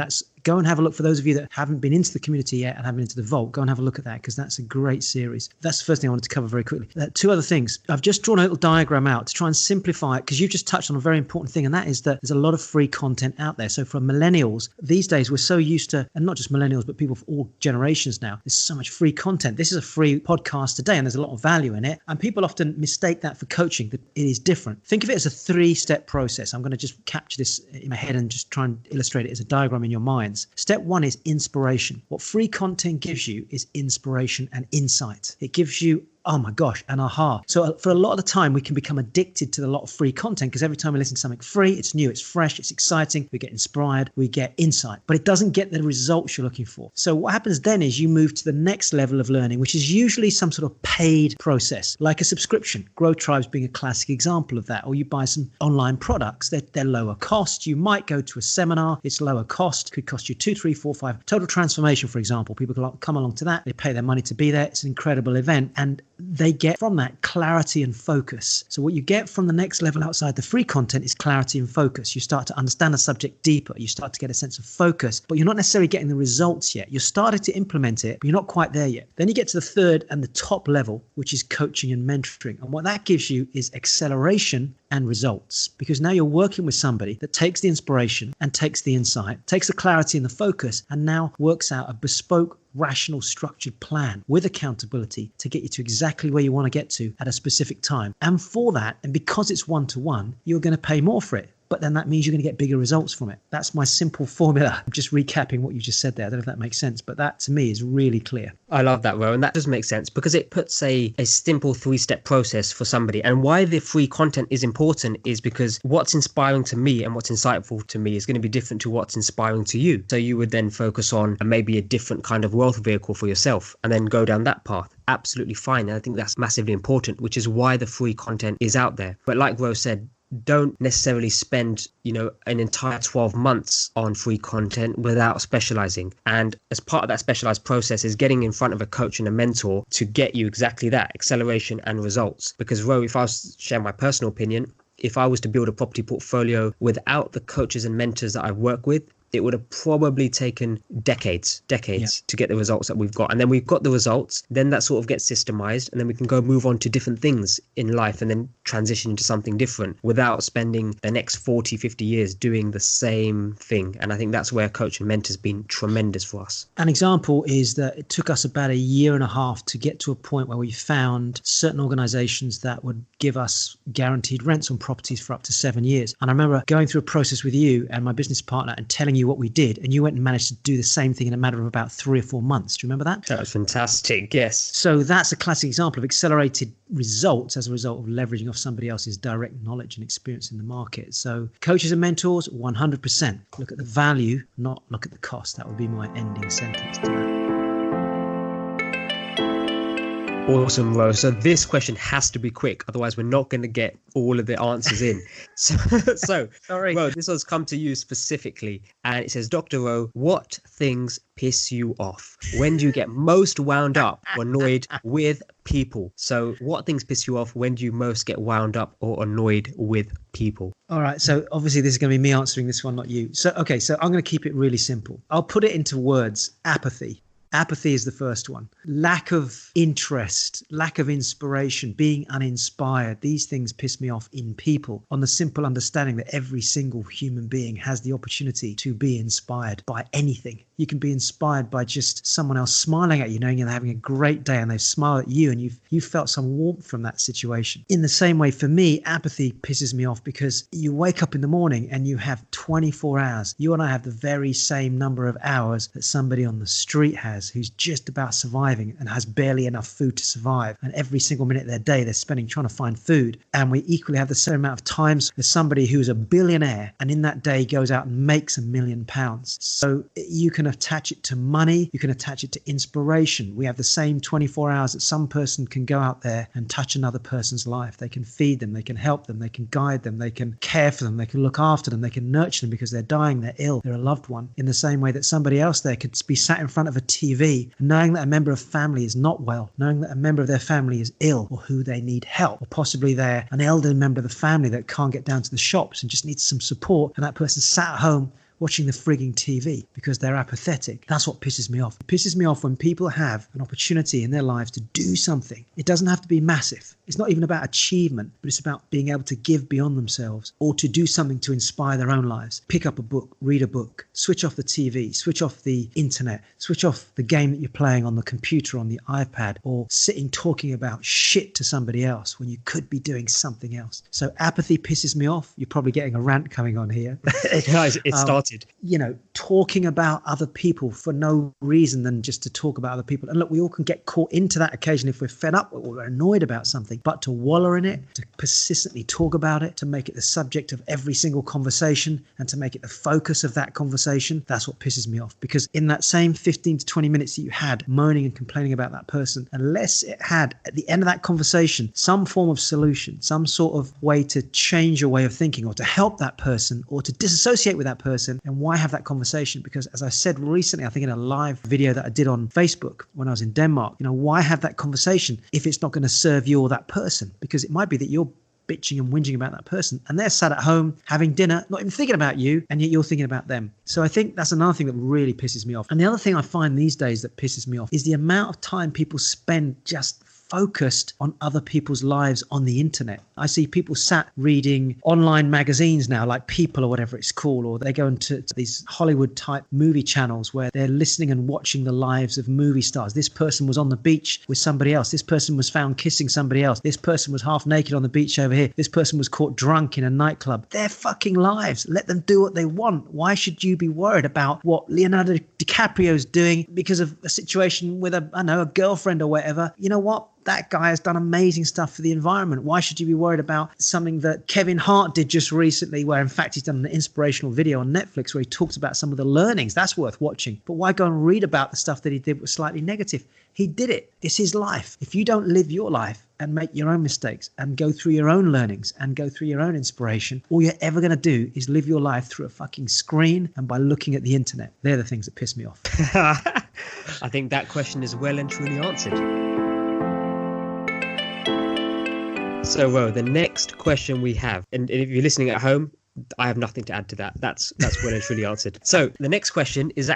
go and have a look. For those of you that haven't been into the community yet and haven't been into the Vault, go and have a look at that, because that's a great series. That's the first thing I wanted to cover very quickly. 2 other things. I've just drawn a little diagram out to try and simplify it, because you've just touched on a very important thing, and that is that there's a lot of free content out there. So for millennials, these days we're so used to, and not just millennials, but people of all generations now, there's so much free content. This is a free podcast today, and there's a lot of value in it. And people often mistake that for coaching, that it is different. Think of it as a 3-step process. I'm going to just capture this in my head and just try and illustrate it as a diagram in your minds. Step 1 is inspiration. What free content gives you is inspiration and insight. It gives you oh my gosh, an aha. So for a lot of the time, we can become addicted to a lot of free content, because every time we listen to something free, it's new, it's fresh, it's exciting, we get inspired, we get insight, but it doesn't get the results you're looking for. So what happens then is you move to the next level of learning, which is usually some sort of paid process, like a subscription. Growth Tribes being a classic example of that. Or you buy some online products, they're lower cost. You might go to a seminar, it's lower cost, could cost you 2, 3, 4, 5. Total Transformation, for example, people can come along to that, they pay their money to be there. It's an incredible event, and they get from that clarity and focus. So what you get from the next level outside the free content is clarity and focus. You start to understand the subject deeper. You start to get a sense of focus, but you're not necessarily getting the results yet. You're starting to implement it, but you're not quite there yet. Then you get to the third and the top level, which is coaching and mentoring. And what that gives you is acceleration and results, because now you're working with somebody that takes the inspiration and takes the insight, takes the clarity and the focus, and now works out a bespoke, rational, structured plan with accountability to get you to exactly where you want to get to at a specific time. And for that, and because it's one-to-one, you're going to pay more for it. But then that means you're going to get bigger results from it. That's my simple formula. I'm just recapping what you just said there. I don't know if that makes sense, but that to me is really clear. I love that, Ro, and that does make sense, because it puts a simple 3-step process for somebody. And why the free content is important is because what's inspiring to me and what's insightful to me is going to be different to what's inspiring to you. So you would then focus on maybe a different kind of wealth vehicle for yourself and then go down that path. Absolutely fine. And I think that's massively important, which is why the free content is out there. But like Ro said, don't necessarily spend, an entire 12 months on free content without specializing. And as part of that specialized process is getting in front of a coach and a mentor to get you exactly that, acceleration and results. Because Ro, if I was to share my personal opinion, if I was to build a property portfolio without the coaches and mentors that I've worked with, it would have probably taken decades to get the results that we've got. And then we've got the results, then that sort of gets systemized, and then we can go move on to different things in life and then transition into something different without spending the next 40, 50 years doing the same thing. And I think that's where coach and mentor's been tremendous for us. An example is that it took us about 1.5 years to get to a point where we found certain organizations that would give us guaranteed rents on properties for up to 7 years. And I remember going through a process with you and my business partner and telling you what we did, and you went and managed to do the same thing in a matter of about 3 or 4 months. Do you remember that? That was fantastic, yes. So that's a classic example of accelerated results as a result of leveraging off somebody else's direct knowledge and experience in the market. So coaches and mentors, 100%. Look at the value, not look at the cost. That would be my ending sentence to that. Awesome, Ro. So this question has to be quick, otherwise we're not going to get all of the answers in. So Sorry. Ro, this one's come to you specifically, and it says, Dr. Ro, what things piss you off? When do you get most wound up or annoyed with people? So what things piss you off? When do you most get wound up or annoyed with people? All right. So obviously this is going to be me answering this one, not you. So, okay. So I'm going to keep it really simple. I'll put it into words. Apathy. Apathy is the first one. Lack of interest, lack of inspiration, being uninspired. These things piss me off in people, on the simple understanding that every single human being has the opportunity to be inspired by anything. You can be inspired by just someone else smiling at you, knowing you're having a great day and they smile at you and you've felt some warmth from that situation. In the same way, for me, apathy pisses me off because you wake up in the morning and you have 24 hours. You and I have the very same number of hours that somebody on the street has, who's just about surviving and has barely enough food to survive. And every single minute of their day, they're spending trying to find food. And we equally have the same amount of times as somebody who's a billionaire and in that day goes out and makes £1 million. So you can attach it to money. You can attach it to inspiration. We have the same 24 hours that some person can go out there and touch another person's life. They can feed them. They can help them. They can guide them. They can care for them. They can look after them. They can nurture them because they're dying. They're ill. They're a loved one. In the same way that somebody else there could be sat in front of a TV knowing that a member of family is not well, knowing that a member of their family is ill or who they need help, or possibly they're an elderly member of the family that can't get down to the shops and just needs some support, and that person sat at home watching the frigging TV because they're apathetic. That's what pisses me off. It pisses me off when people have an opportunity in their lives to do something. It doesn't have to be massive. It's not even about achievement, but it's about being able to give beyond themselves or to do something to inspire their own lives. Pick up a book, read a book, switch off the TV, switch off the internet, switch off the game that you're playing on the computer, on the iPad, or sitting talking about shit to somebody else when you could be doing something else. So apathy pisses me off. You're probably getting a rant coming on here. It started. You know, talking about other people for no reason than just to talk about other people. And look, we all can get caught into that occasion if we're fed up or we're annoyed about something, but to wallow in it, to persistently talk about it, to make it the subject of every single conversation and to make it the focus of that conversation, that's what pisses me off. Because in that same 15 to 20 minutes that you had moaning and complaining about that person, unless it had at the end of that conversation some form of solution, some sort of way to change your way of thinking or to help that person or to disassociate with that person, and why have that conversation? Because as I said recently, I think in a live video that I did on Facebook when I was in Denmark, you know, why have that conversation if it's not going to serve you or that person? Because it might be that you're bitching and whinging about that person and they're sat at home having dinner, not even thinking about you, and yet you're thinking about them. So I think that's another thing that really pisses me off. And the other thing I find these days that pisses me off is the amount of time people spend just focused on other people's lives on the internet. I see people sat reading online magazines now, like People or whatever it's called, or they go into these Hollywood type movie channels where they're listening and watching the lives of movie stars. This person was on the beach with somebody else. This person was found kissing somebody else. This person was half naked on the beach over here. This person was caught drunk in a nightclub. Their fucking lives. Let them do what they want. Why should you be worried about what Leonardo DiCaprio's doing because of a situation with a girlfriend or whatever? You know what? That guy has done amazing stuff for the environment. Why should you be worried about something that Kevin Hart did just recently, where in fact he's done an inspirational video on Netflix where he talks about some of the learnings? That's worth watching. But why go and read about the stuff that he did was slightly negative? He did it. It's his life. If you don't live your life and make your own mistakes and go through your own learnings and go through your own inspiration, all you're ever going to do is live your life through a fucking screen and by looking at the internet. They're the things that piss me off. I think that question is well and truly answered. So, Ro, the next question we have, and if you're listening at home, I have nothing to add to that. That's well and truly answered. So the next question is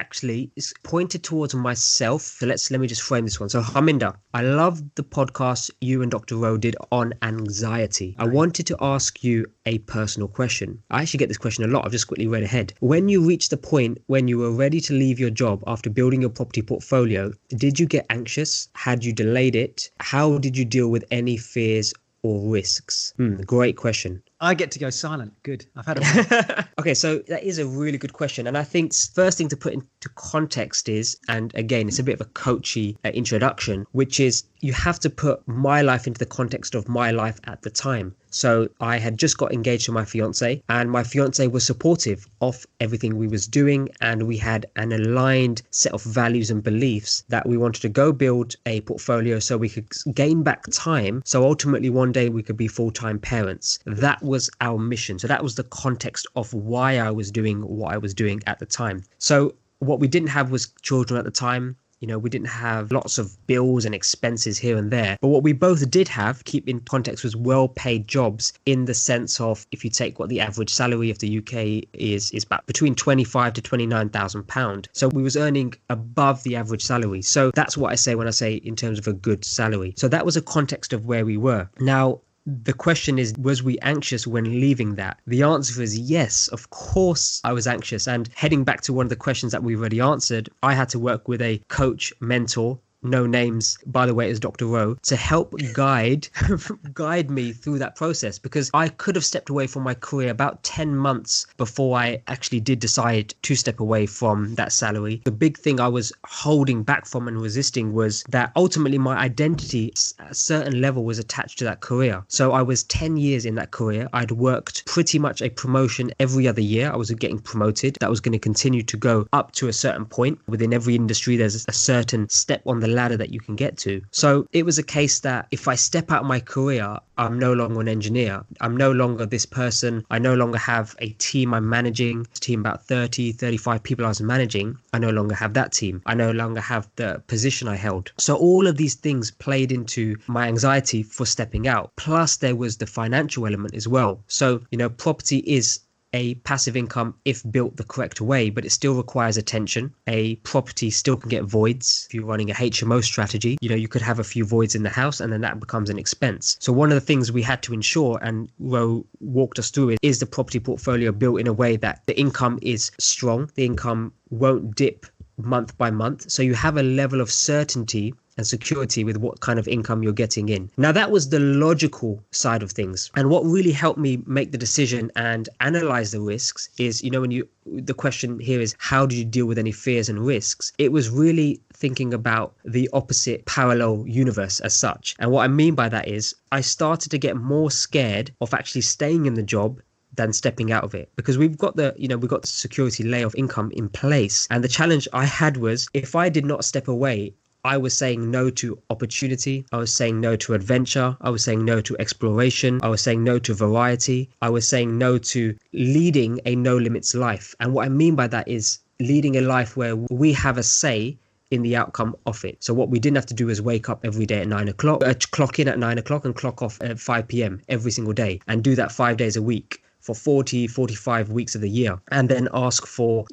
pointed towards myself. So let me just frame this one. So Harminder, I loved the podcast you and Dr. Ro did on anxiety. I wanted to ask you a personal question. I actually get this question a lot. I've just quickly read ahead. When you reached the point when you were ready to leave your job after building your property portfolio, did you get anxious? Had you delayed it? How did you deal with any fears or risks? Great question. I get to go silent. Good. I've had a Okay, so that is a really good question. And I think first thing to put into context is, and again, it's a bit of a coachy introduction, which is you have to put my life into the context of my life at the time. So I had just got engaged to my fiance, and my fiance was supportive of everything we was doing, and we had an aligned set of values and beliefs that we wanted to go build a portfolio so we could gain back time, so ultimately one day we could be full-time parents. That was our mission. So that was the context of why I was doing what I was doing at the time. So what we didn't have was children at the time. You know, we didn't have lots of bills and expenses here and there. But what we both did have, keep in context, was well-paid jobs, in the sense of, if you take what the average salary of the UK is about between 25 to 29,000 pounds. So we was earning above the average salary. So that's what I say when I say in terms of a good salary. So that was a context of where we were. Now, the question is, was we anxious when leaving that? The answer is yes, of course I was anxious. And heading back to one of the questions that we've already answered, I had to work with a coach, mentor, no names, by the way, is Dr. Rowe, to help guide me through that process, because I could have stepped away from my career about 10 months before I actually did decide to step away from that salary. The big thing I was holding back from and resisting was that ultimately my identity at a certain level was attached to that career. So I was 10 years in that career. I'd worked pretty much a promotion every other year. I was getting promoted. That was going to continue to go up to a certain point. Within every industry, there's a certain step on the ladder that you can get to. So it was a case that if I step out of my career, I'm no longer an engineer. I'm no longer this person. I no longer have a team I'm managing, a team about 30, 35 people I was managing. I no longer have that team. I no longer have the position I held. So all of these things played into my anxiety for stepping out. Plus there was the financial element as well. So, you know, property is a passive income if built the correct way, but it still requires attention. A property still can get voids. If you're running a HMO strategy, you know, you could have a few voids in the house and then that becomes an expense. So one of the things we had to ensure, and Ro walked us through it, is the property portfolio built in a way that the income is strong. The income won't dip month by month. So you have a level of certainty and security with what kind of income you're getting in. Now, that was the logical side of things. And what really helped me make the decision and analyze the risks is, you know, the question here is, how do you deal with any fears and risks? It was really thinking about the opposite parallel universe as such. And what I mean by that is I started to get more scared of actually staying in the job than stepping out of it, because we've got the security layer of income in place. And the challenge I had was, if I did not step away, I was saying no to opportunity. I was saying no to adventure. I was saying no to exploration. I was saying no to variety. I was saying no to leading a no limits life. And what I mean by that is leading a life where we have a say in the outcome of it. So what we didn't have to do is wake up every day at 9 o'clock, clock in at 9 o'clock and clock off at 5 p.m. every single day, and do that 5 days a week for 45 weeks of the year, and then ask for,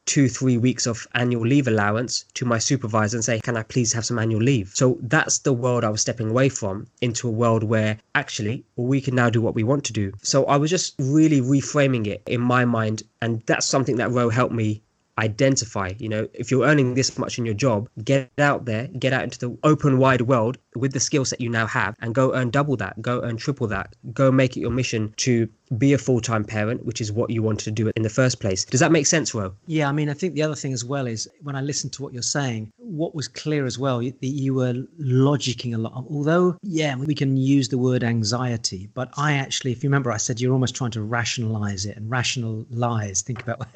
2-3 weeks of annual leave allowance to my supervisor and say, can I please have some annual leave? So that's the world I was stepping away from, into a world where actually we can now do what we want to do. So I was just really reframing it in my mind. And that's something that Ro helped me identify. If you're earning this much in your job, get out there, get out into the open wide world with the skill set you now have, and go earn double that, go earn triple that, go make it your mission to be a full-time parent, which is what you wanted to do in the first place. Does that make sense, Ro? Yeah, I mean, I think the other thing as well is, when I listened to what you're saying, what was clear as well, that you were logicking a lot. Although, yeah, we can use the word anxiety, but I actually, if you remember, I said you're almost trying to rationalize it, and rationalize, think about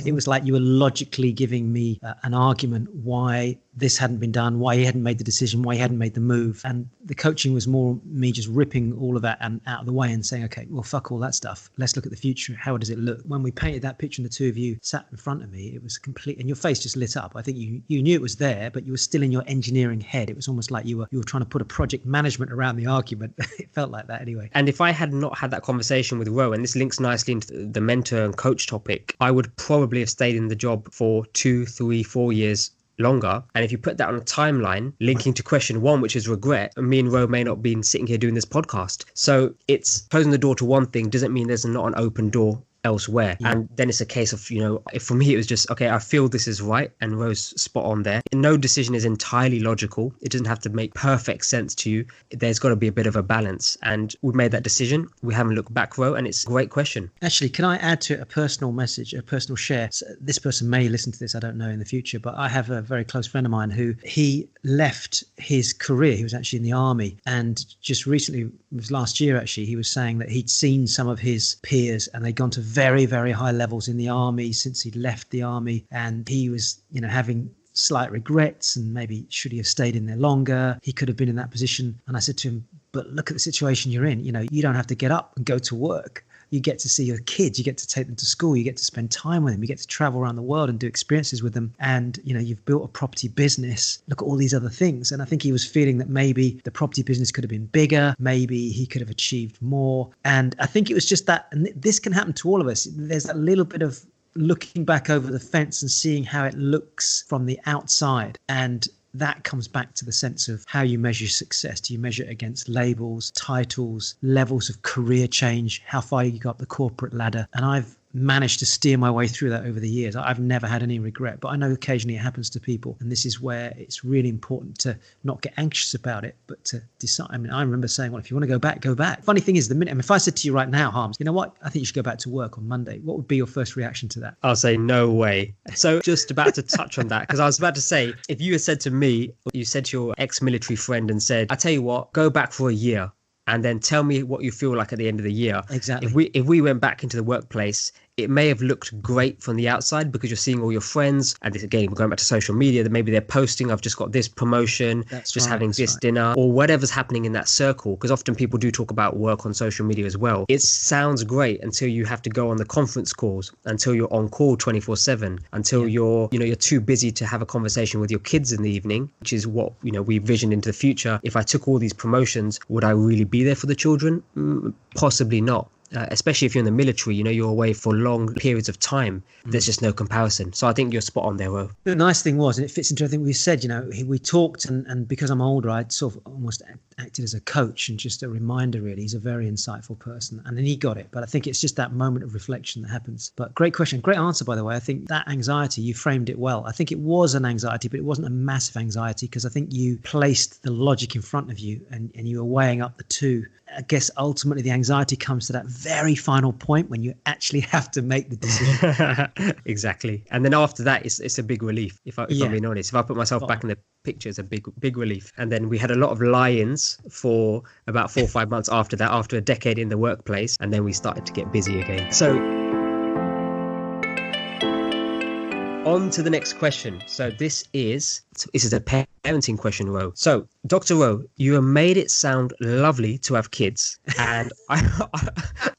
it was like you were logically giving me an argument why this hadn't been done, why he hadn't made the decision, why he hadn't made the move. And the coaching was more me just ripping all of that and out of the way and saying, okay, well, fuck all that stuff. Let's look at the future. How does it look? When we painted that picture and the two of you sat in front of me, it was complete, and your face just lit up. I think you knew it was there, but you were still in your engineering head. It was almost like you were trying to put a project management around the argument. It felt like that anyway. And if I had not had that conversation with Ro, and this links nicely into the mentor and coach topic, I would probably have stayed in the job for 2, 3, 4 years longer. And if you put that on a timeline linking to question 1, which is regret, me and Ro may not have been sitting here doing this podcast. So it's closing the door to one thing doesn't mean there's not an open door elsewhere. Yeah. And then it's a case of, if for me it was just, okay, I feel this is right, and Ro's spot on there. No decision is entirely logical. It doesn't have to make perfect sense to you. There's got to be a bit of a balance, and we've made that decision. We haven't looked back, Ro, and it's a great question. Actually, can I add to it a personal message, a personal share? So this person may listen to this, I don't know, in the future, but I have a very close friend of mine who he left his career. He was actually in the army, and just recently, it was last year actually, he was saying that he'd seen some of his peers and they'd gone to very, very high levels in the army since he'd left the army, and he was, having slight regrets, and maybe should he have stayed in there longer, he could have been in that position. And I said to him, but look at the situation you're in. You don't have to get up and go to work. You get to see your kids, you get to take them to school, you get to spend time with them, you get to travel around the world and do experiences with them. And, you've built a property business. Look at all these other things. And I think he was feeling that maybe the property business could have been bigger. Maybe he could have achieved more. And I think it was just that, and this can happen to all of us. There's that little bit of looking back over the fence and seeing how it looks from the outside. And that comes back to the sense of how you measure success. Do you measure it against labels, titles, levels of career change, how far you go up the corporate ladder? And I've managed to steer my way through that over the years. I've never had any regret, but I know occasionally it happens to people. And this is where it's really important to not get anxious about it, but to decide. I mean, I remember saying, well, if you want to go back, go back. Funny thing is, if I said to you right now, Harms, you know what? I think you should go back to work on Monday. What would be your first reaction to that? I'll say no way. So just about to touch on that, because I was about to say, if you had said to me, you said to your ex-military friend and said, I tell you what, go back for a year and then tell me what you feel like at the end of the year. Exactly. If we went back into the workplace, it may have looked great from the outside because you're seeing all your friends. And this, again, we're going back to social media, that maybe they're posting, I've just got this promotion, having this dinner, or whatever's happening in that circle. Because often people do talk about work on social media as well. It sounds great until you have to go on the conference calls, until you're on call 24/7, until you're too busy to have a conversation with your kids in the evening, which is what, we vision into the future. If I took all these promotions, would I really be there for the children? Possibly not. Especially if you're in the military, you're away for long periods of time. There's just no comparison. So I think you're spot on there, Ro. The nice thing was, and it fits into everything we said, we talked, and because I'm older, I'd sort of almost acted as a coach and just a reminder, really. He's a very insightful person, and then he got it. But I think it's just that moment of reflection that happens. But great question, great answer, by the way. I think that anxiety, you framed it well. I think it was an anxiety, but it wasn't a massive anxiety, because I think you placed the logic in front of you and you were weighing up the two. I guess ultimately the anxiety comes to that very final point when you actually have to make the decision. Exactly. And then after that, it's a big relief. If I'm being honest, if I put myself back in the picture, it's a big relief. And then we had a lot of lie-ins for about 4 or 5 months after that, after a decade in the workplace. And then we started to get busy again. So on to the next question. So this is a parenting question, Ro. So, Dr. Ro, you have made it sound lovely to have kids. And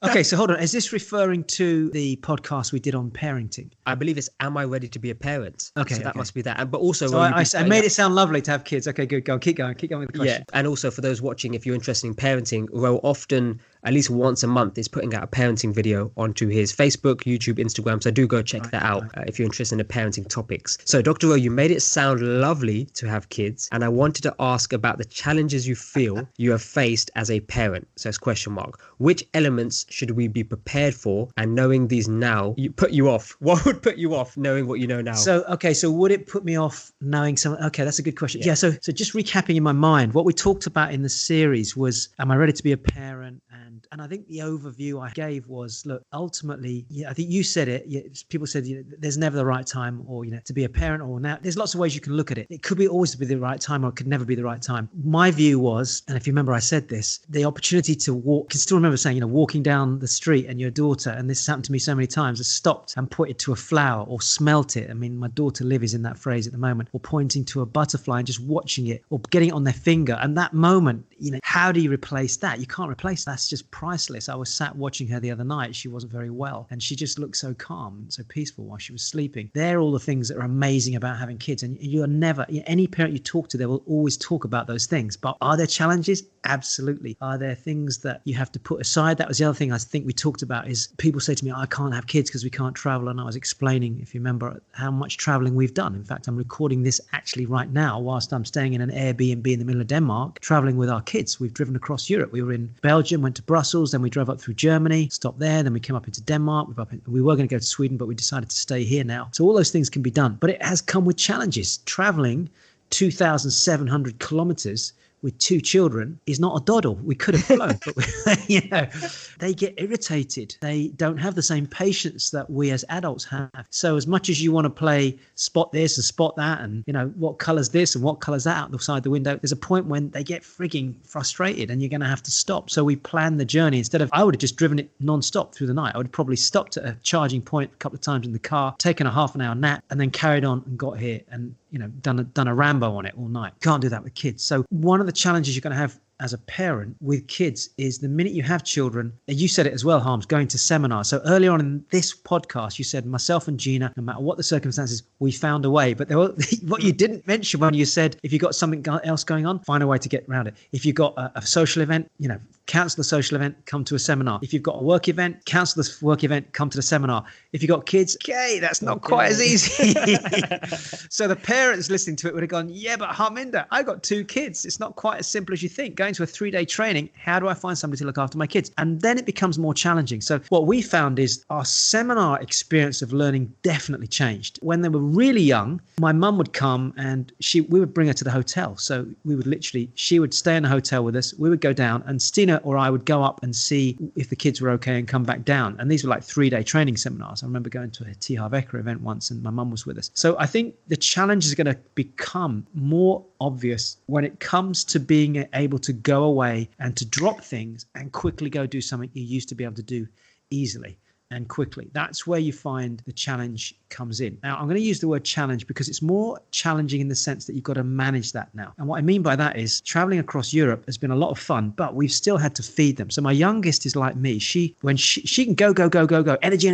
Okay, so hold on. Is this referring to the podcast we did on parenting? I believe it's Am I Ready to Be a Parent? Okay. So that must be that. And but also, so I made it sound lovely to have kids. Okay, good. Go on. Keep going with the question. Yeah. And also for those watching, if you're interested in parenting, Ro often, at least once a month, is putting out a parenting video onto his Facebook, YouTube, Instagram. So do go check that out if you're interested in the parenting topics. So Dr. Ro, you made it sound lovely to have kids. And I wanted to ask about the challenges you feel you have faced as a parent. So it's question mark. Which elements should we be prepared for? And knowing these now, put you off. What would put you off knowing what you know now? So would it put me off knowing something? Okay, that's a good question. Yeah. So just recapping in my mind, what we talked about in the series was, am I ready to be a parent? And I think the overview I gave was, look, ultimately, I think you said it. People said, there's never the right time, or, to be a parent, or now. There's lots of ways you can look at it. It could be always be the right time, or it could never be the right time. My view was, and if you remember I said this, the opportunity to walk, I can still remember saying, walking down the street and your daughter, and this has happened to me so many times, has stopped and pointed to a flower or smelt it. I mean, my daughter Liv is in that phrase at the moment, or pointing to a butterfly and just watching it, or getting it on their finger. And that moment, how do you replace that? You can't replace that. That's just priceless. I was sat watching her the other night. She wasn't very well, and she just looked so calm and so peaceful while she was sleeping. They're all the things that are amazing about having kids. And you're never, any parent parent you talk to, they will always talk about those things. But are there challenges? Absolutely. Are there things that you have to put aside? That was the other thing I think we talked about, is people say to me, I can't have kids because we can't travel. And I was explaining, if you remember, how much traveling we've done. In fact, I'm recording this actually right now whilst I'm staying in an Airbnb in the middle of Denmark, traveling with our kids. We've driven across Europe. We were in Belgium, went to Brussels, then we drove up through Germany, stopped there, then we came up into Denmark. We were going to go to Sweden, but we decided to stay here now. So all those things can be done. But it has come with challenges. Traveling 2,700 kilometers with 2 children is not a doddle. We could have flown, but they get irritated. They don't have the same patience that we as adults have. So as much as you want to play spot this and spot that, and what color's this and what color's that outside the window, there's a point when they get frigging frustrated and you're going to have to stop. So we plan the journey. Instead of, I would have just driven it non-stop through the night. I would have probably stopped at a charging point a couple of times in the car, taken a half an hour nap, and then carried on and got here and done a Rambo on it all night. Can't do that with kids. So one of the challenges you're going to have as a parent with kids is the minute you have children, and you said it as well, Harms, going to seminars. So earlier on in this podcast, you said myself and Gina, no matter what the circumstances, we found a way. But what you didn't mention when you said, if you've got something else going on, find a way to get around it. If you've got a social event, cancel the social event, come to a seminar. If you've got a work event, cancel the work event, come to the seminar. If you've got kids, okay, that's not quite as easy. So the parents listening to it would have gone, yeah, but Harminder, I got 2 kids. It's not quite as simple as you think. Going to a 3-day training, how do I find somebody to look after my kids? And then it becomes more challenging. So what we found is our seminar experience of learning definitely changed. When they were really young, my mum would come and we would bring her to the hotel. So she would stay in the hotel with us. We would go down and Stina or I would go up and see if the kids were okay and come back down. And these were like 3-day training seminars. I remember going to a T. Harv Eker event once and my mum was with us. So I think the challenge is going to become more obvious when it comes to being able to go away and to drop things and quickly go do something you used to be able to do easily and quickly. That's where you find the challenge comes in. Now, I'm going to use the word challenge because it's more challenging in the sense that you've got to manage that now. And what I mean by that is traveling across Europe has been a lot of fun, but we've still had to feed them. So my youngest is like me. She can go, energy.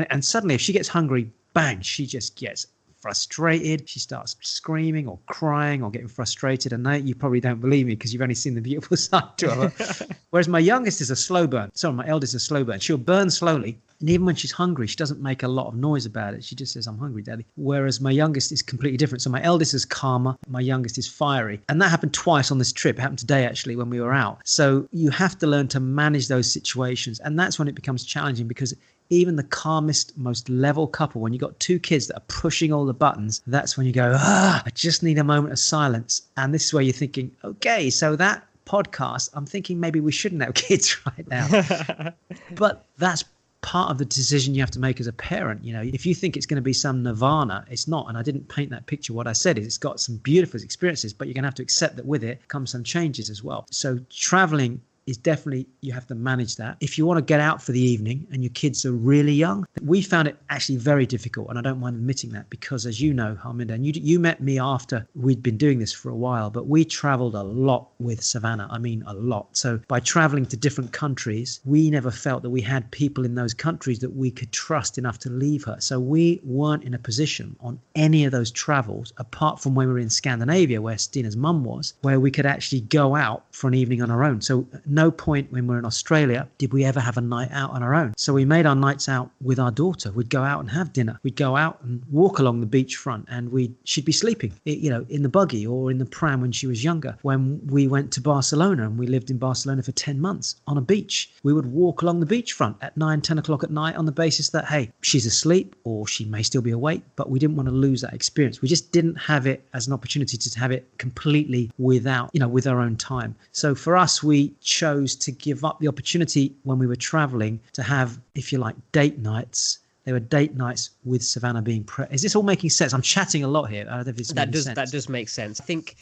And suddenly if she gets hungry, bang, she just gets frustrated. She starts screaming or crying or getting frustrated. And now you probably don't believe me because you've only seen the beautiful side to her. Whereas my youngest is a slow burn. Sorry, my eldest is a slow burn. She'll burn slowly. And even when she's hungry, she doesn't make a lot of noise about it. She just says, I'm hungry, Daddy. Whereas my youngest is completely different. So my eldest is calmer. My youngest is fiery. And that happened twice on this trip. It happened today, actually, when we were out. So you have to learn to manage those situations. And that's when it becomes challenging because even the calmest, most level couple, when you've got 2 kids that are pushing all the buttons, that's when you go, I just need a moment of silence. And this is where you're thinking, okay, so that podcast, I'm thinking maybe we shouldn't have kids right now. But that's part of the decision you have to make as a parent. If you think it's going to be some nirvana, it's not. And I didn't paint that picture. What I said is it's got some beautiful experiences, but you're going to have to accept that with it comes some changes as well. So traveling is definitely, you have to manage that. If you want to get out for the evening and your kids are really young, we found it actually very difficult. And I don't mind admitting that because, as you know, Harminder, and you met me after we'd been doing this for a while, but we traveled a lot with Savannah. I mean, a lot. So by traveling to different countries, we never felt that we had people in those countries that we could trust enough to leave her. So we weren't in a position on any of those travels, apart from when we were in Scandinavia, where Stina's mum was, where we could actually go out for an evening on our own. So no point when we were in Australia did we ever have a night out on our own. So we made our nights out with our daughter. We'd go out and have dinner. We'd go out and walk along the beachfront, and she'd be sleeping, in the buggy or in the pram when she was younger. When we went to Barcelona, and we lived in Barcelona for 10 months on a beach, we would walk along the beachfront at 9-10 o'clock at night on the basis that, hey, she's asleep or she may still be awake, but we didn't want to lose that experience. We just didn't have it as an opportunity to have it completely without, with our own time. So for us, we chose to give up the opportunity when we were traveling to have, if you like, date nights. They were date nights with Savannah being Is this all making sense? I'm chatting a lot here. I don't know if it's making sense. That does make sense. I think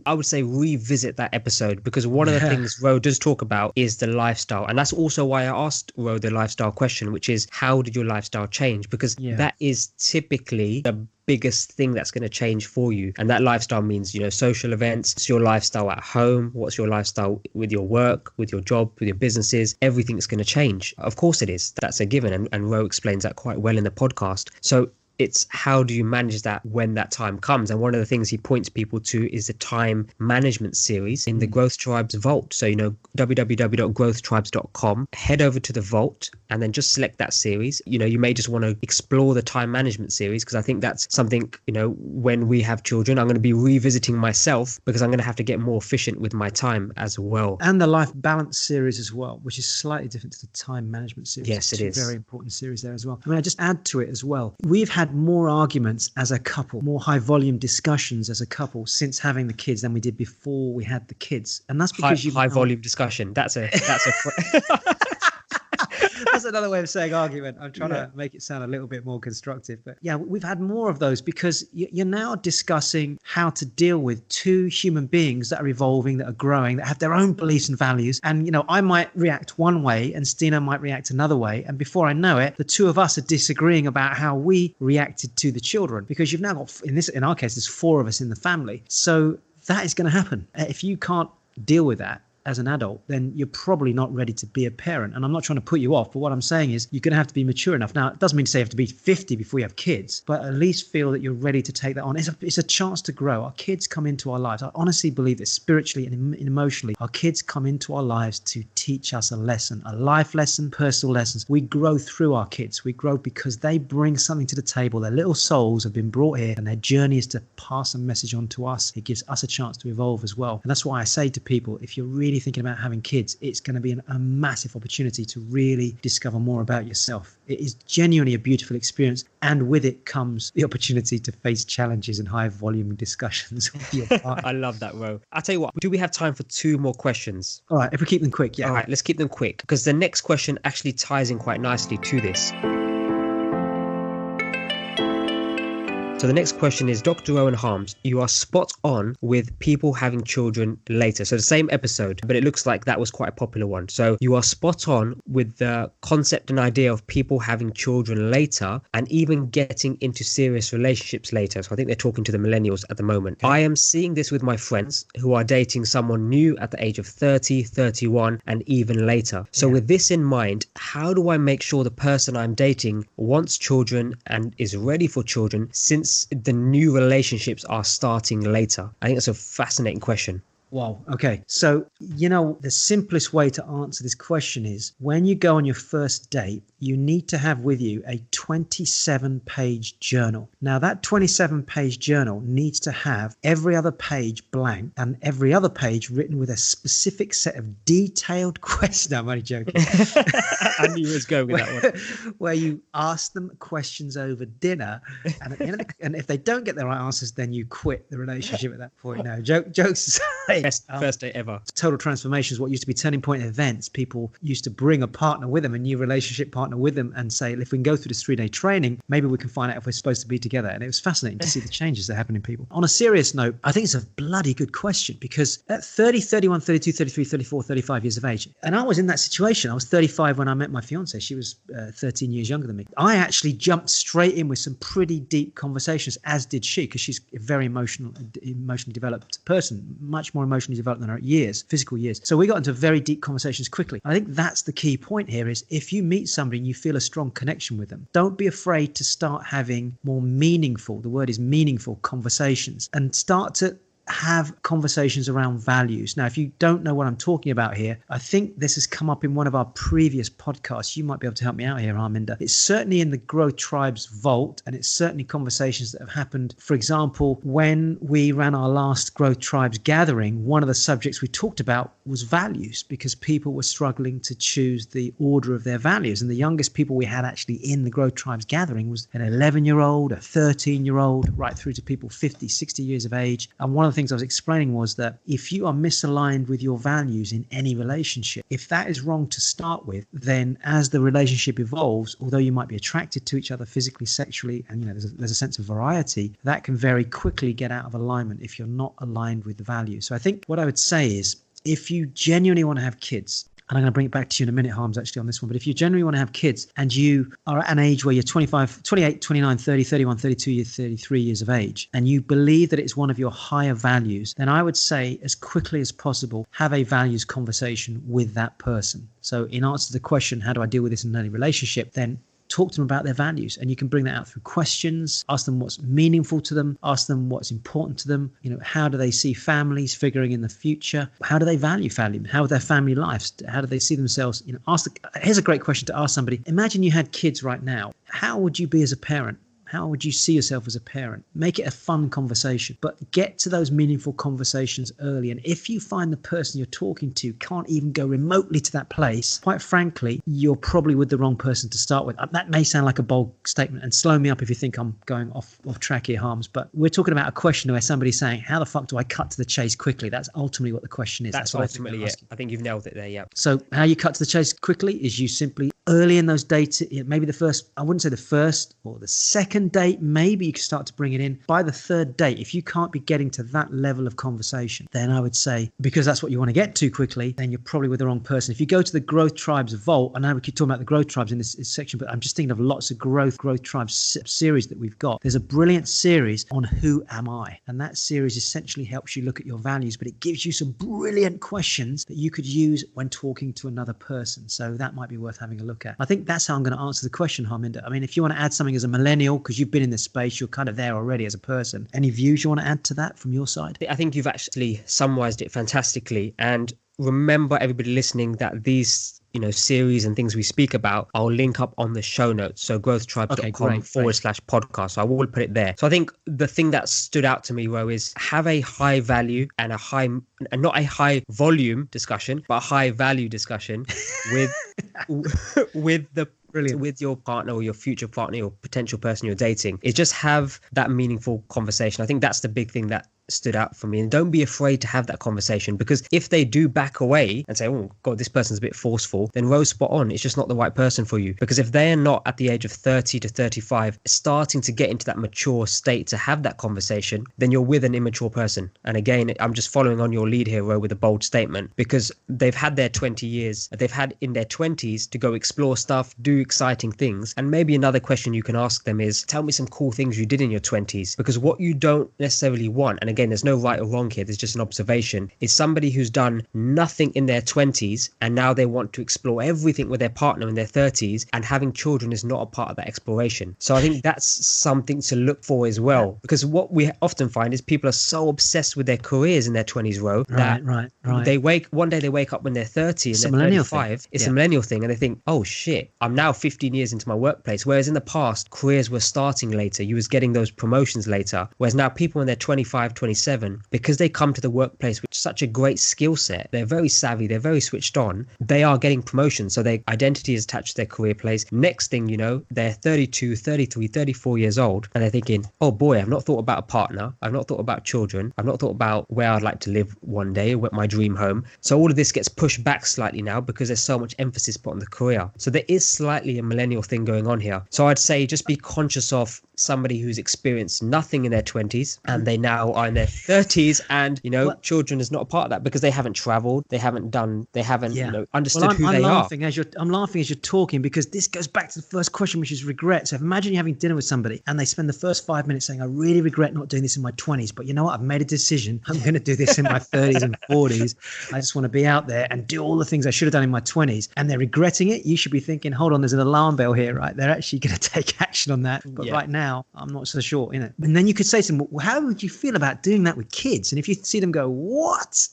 I would say revisit that episode, because one of the things Ro does talk about is the lifestyle. And that's also why I asked Ro the lifestyle question, which is, how did your lifestyle change? Because that is typically the biggest thing that's going to change for you. And that lifestyle means, social events. It's your lifestyle at home. What's your lifestyle with your work, with your job, with your businesses? Everything's going to change. Of course it is. That's a given. And Ro explains that quite well in the podcast. So it's how do you manage that when that time comes? And one of the things he points people to is the time management series in the Growth Tribes Vault. So, www.growthtribes.com, head over to the vault and then just select that series. You may just want to explore the time management series, because I think that's something, when we have children, I'm going to be revisiting myself, because I'm going to have to get more efficient with my time as well. And the life balance series as well, which is slightly different to the time management series. Yes, it is. Very important series there as well. I just add to it as well. We've had more arguments as a couple, more high volume discussions as a couple since having the kids than we did before we had the kids. And that's because high volume discussion. That's a That's another way of saying argument. I'm trying to make it sound a little bit more constructive. But yeah, we've had more of those because you're now discussing how to deal with two human beings that are evolving, that are growing, that have their own beliefs and values. And, I might react one way and Stina might react another way. And before I know it, the two of us are disagreeing about how we reacted to the children, because you've now got, in our case, there's 4 of us in the family. So that is going to happen. If you can't deal with that as an adult, then you're probably not ready to be a parent. And I'm not trying to put you off, but what I'm saying is you're going to have to be mature enough. Now, it doesn't mean to say you have to be 50 before you have kids, but at least feel that you're ready to take that on. It's a chance to grow. Our kids come into our lives. I honestly believe this, spiritually and emotionally. Our kids come into our lives to teach us a lesson, a life lesson, personal lessons. We grow through our kids. We grow because they bring something to the table. Their little souls have been brought here, and their journey is to pass a message on to us. It gives us a chance to evolve as well. And that's why I say to people, if you're really thinking about having kids, it's going to be a massive opportunity to really discover more about yourself. It is genuinely a beautiful experience, and with it comes the opportunity to face challenges and high volume discussions with your partner. I love that, Ro. I'll tell you what, do we have time for 2 more questions? All right, if we keep them quick, yeah. All right, let's keep them quick, because the next question actually ties in quite nicely to this. So the next question is, Dr. Rowan Harms, you are spot on with people having children later. So the same episode, but it looks like that was quite a popular one. So you are spot on with the concept and idea of people having children later and even getting into serious relationships later. So I think they're talking to the millennials at the moment. Okay. I am seeing this with my friends who are dating someone new at the age of 30, 31, and even later. So with this in mind, how do I make sure the person I'm dating wants children and is ready for children, since the new relationships are starting later? I think that's a fascinating question. Wow. Okay. So, the simplest way to answer this question is when you go on your first date, you need to have with you a 27-page journal. Now, that 27-page journal needs to have every other page blank and every other page written with a specific set of detailed questions. No, I'm only joking. I knew you was going with that one. Where you ask them questions over dinner, and at the end of and if they don't get the right answers, then you quit the relationship at that point. No, jokes aside. Best first date ever. Total transformation is what used to be turning point events. People used to bring a partner with them, a new relationship partner with them, and say, if we can go through this 3-day training, maybe we can find out if we're supposed to be together. And it was fascinating to see the changes that happen in people. On a serious note, I think it's a bloody good question, because at 30, 31, 32, 33, 34, 35 years of age, and I was in that situation. I was 35 when I met my fiance. She was 13 years younger than me. I actually jumped straight in with some pretty deep conversations, as did she, because she's a very emotionally developed person, much more emotionally developed than her physical years. So we got into very deep conversations quickly. I think that's the key point here is if you meet somebody and you feel a strong connection with them, don't be afraid to start having more meaningful, the word is meaningful, conversations, and start to have conversations around values. Now, if you don't know what I'm talking about here, I think this has come up in one of our previous podcasts. You might be able to help me out here, Harminder. It's certainly in the Growth Tribes Vault, and it's certainly conversations that have happened. For example, when we ran our last Growth Tribes gathering, one of the subjects we talked about was values, because people were struggling to choose the order of their values. And the youngest people we had actually in the Growth Tribes gathering was an 11-year-old, a 13-year-old, right through to people 50, 60 years of age. And one of the things I was explaining was that if you are misaligned with your values in any relationship, if that is wrong to start with, then as the relationship evolves, although you might be attracted to each other physically, sexually, and there's a sense of variety, that can very quickly get out of alignment if you're not aligned with the values. So I think what I would say is, if you genuinely want to have kids, and I'm going to bring it back to you in a minute, Harms, actually, on this one. But if you generally want to have kids and you are at an age where you're 25, 28, 29, 30, 31, 32, 33 years of age, and you believe that it's one of your higher values, then I would say as quickly as possible, have a values conversation with that person. So in answer to the question, how do I deal with this in an early relationship? Then talk to them about their values. And you can bring that out through questions, ask them what's meaningful to them, ask them what's important to them. How do they see families figuring in the future? How do they value family? How are their family lives? How do they see themselves? Here's a great question to ask somebody. Imagine you had kids right now. How would you be as a parent? How would you see yourself as a parent? Make it a fun conversation, but get to those meaningful conversations early. And if you find the person you're talking to can't even go remotely to that place, quite frankly, you're probably with the wrong person to start with. That may sound like a bold statement, and slow me up if you think I'm going off track here, Harms, but we're talking about a question where somebody's saying, how the fuck do I cut to the chase quickly? That's ultimately what the question is. That's ultimately it. I think you've nailed it there, yeah. So how you cut to the chase quickly is you simply early in those dates, maybe the first, I wouldn't say the first or the second date, maybe you can start to bring it in. By the third date, if you can't be getting to that level of conversation, then I would say, because that's what you want to get to quickly, then you're probably with the wrong person. If you go to the Growth Tribes Vault, I know we keep talking about the Growth Tribes in this section, but I'm just thinking of lots of Growth Tribes series that we've got. There's a brilliant series on Who Am I? And that series essentially helps you look at your values, but it gives you some brilliant questions that you could use when talking to another person. So that might be worth having a look at. I think that's how I'm going to answer the question, Harminder. I mean, if you want to add something as a millennial, because you've been in this space, you're kind of there already as a person. Any views you want to add to that from your side? I think you've actually summarized it fantastically. And remember, everybody listening, that these series and things we speak about, I'll link up on the show notes. So growthtribes.com/podcast. So I will put it there. So I think the thing that stood out to me, Ro, is have a high value and not a high volume discussion, but a high value discussion with with your partner or your future partner or potential person you're dating. Is just have that meaningful conversation. I think that's the big thing that stood out for me. And don't be afraid to have that conversation, because if they do back away and say, oh God, this person's a bit forceful, then Ro's spot on. It's just not the right person for you. Because if they're not at the age of 30 to 35 starting to get into that mature state to have that conversation, then you're with an immature person. And again, I'm just following on your lead here, Ro, with a bold statement, because they've had their 20 years, they've had in their 20s to go explore stuff, do exciting things. And maybe another question you can ask them is, tell me some cool things you did in your 20s. Because what you don't necessarily want, and again, there's no right or wrong here, there's just an observation, is somebody who's done nothing in their 20s and now they want to explore everything with their partner in their 30s, and having children is not a part of that exploration. So I think that's something to look for as well, because what we often find is people are so obsessed with their careers in their 20s, Ro, that one day they wake up when they're 30 and they're 35. It's a millennial thing, and they think, oh shit, I'm now 15 years into my workplace. Whereas in the past, careers were starting later, you was getting those promotions later. Whereas now people when they're 25, 27, because they come to the workplace with such a great skill set, they're very savvy, they're very switched on, they are getting promotions. So their identity is attached to their career place. Next thing you know, they're 32, 33, 34 years old, and they're thinking, oh boy, I've not thought about a partner, I've not thought about children, I've not thought about where I'd like to live one day, what my dream home. So all of this gets pushed back slightly now because there's so much emphasis put on the career. So there is slightly a millennial thing going on here. So I'd say just be conscious of somebody who's experienced nothing in their 20s and they now are in their 30s, and children is not a part of that because they haven't traveled, they haven't understood who they are. I'm laughing as you're talking, because this goes back to the first question, which is regret. So imagine you're having dinner with somebody and they spend the first 5 minutes saying, I really regret not doing this in my 20s, but you know what, I've made a decision, I'm going to do this in my 30s and 40s. I just want to be out there and do all the things I should have done in my 20s, and they're regretting it. You should be thinking, hold on, there's an alarm bell here, right? They're actually going to take action on that, but right now I'm not so sure, And then you could say to them, well, how would you feel about doing that with kids? And if you see them go, what?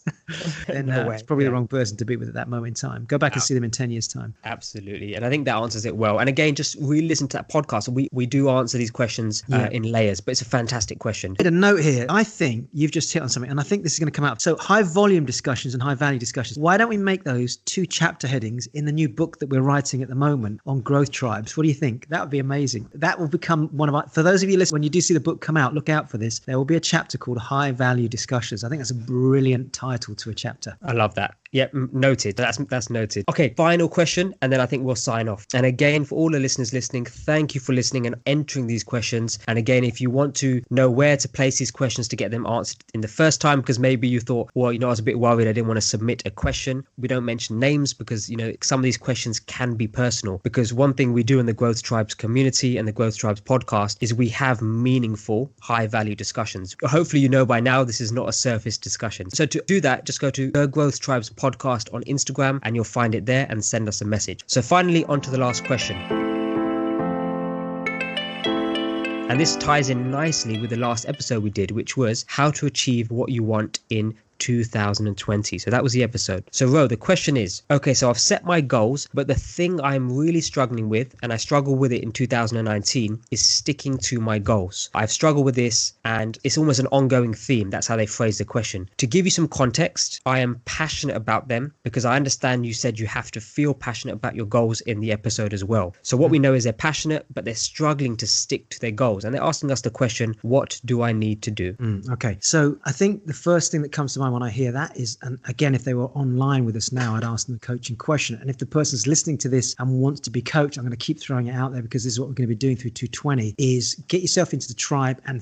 Then it's probably the wrong person to be with at that moment in time. Go back and see them in 10 years time. Absolutely. And I think that answers it well. And again, just really listen to that podcast. We do answer these questions in layers, but it's a fantastic question. A note here. I think you've just hit on something, and I think this is going to come out. So high volume discussions and high value discussions. Why don't we make those 2 chapter headings in the new book that we're writing at the moment on growth tribes? What do you think? That would be amazing. That will become one of our, for those of you listening, when you do see the book come out, look out for this. There will be a chapter called High Value Discussions. I think that's a brilliant title to a chapter. I love that. Yep, noted. That's noted. Okay, final question, and then I think we'll sign off. And again, for all the listeners listening, thank you for listening and entering these questions. And again, if you want to know where to place these questions to get them answered in the first time, because maybe you thought, well, I was a bit worried, I didn't want to submit a question. We don't mention names because, some of these questions can be personal. Because one thing we do in the Growth Tribes community and the Growth Tribes podcast is we have meaningful, high-value discussions. Hopefully, by now this is not a surface discussion. So to do that, just go to the Growth Tribes podcast on Instagram and you'll find it there, and send us a message. So finally, on to the last question. And this ties in nicely with the last episode we did, which was how to achieve what you want in 2020. So that was the episode. So Ro, the question is, okay, so I've set my goals, but the thing I'm really struggling with, and I struggled with it in 2019, is sticking to my goals. I've struggled with this and it's almost an ongoing theme. That's how they phrase the question. To give you some context, I am passionate about them because I understand you said you have to feel passionate about your goals in the episode as well. So what we know is they're passionate, but they're struggling to stick to their goals. And they're asking us the question, what do I need to do? Okay. So I think the first thing that comes to mind when I hear that is, and again, if they were online with us now, I'd ask them a coaching question. And if the person's listening to this and wants to be coached, I'm going to keep throwing it out there because this is what we're going to be doing through 220, is get yourself into the tribe and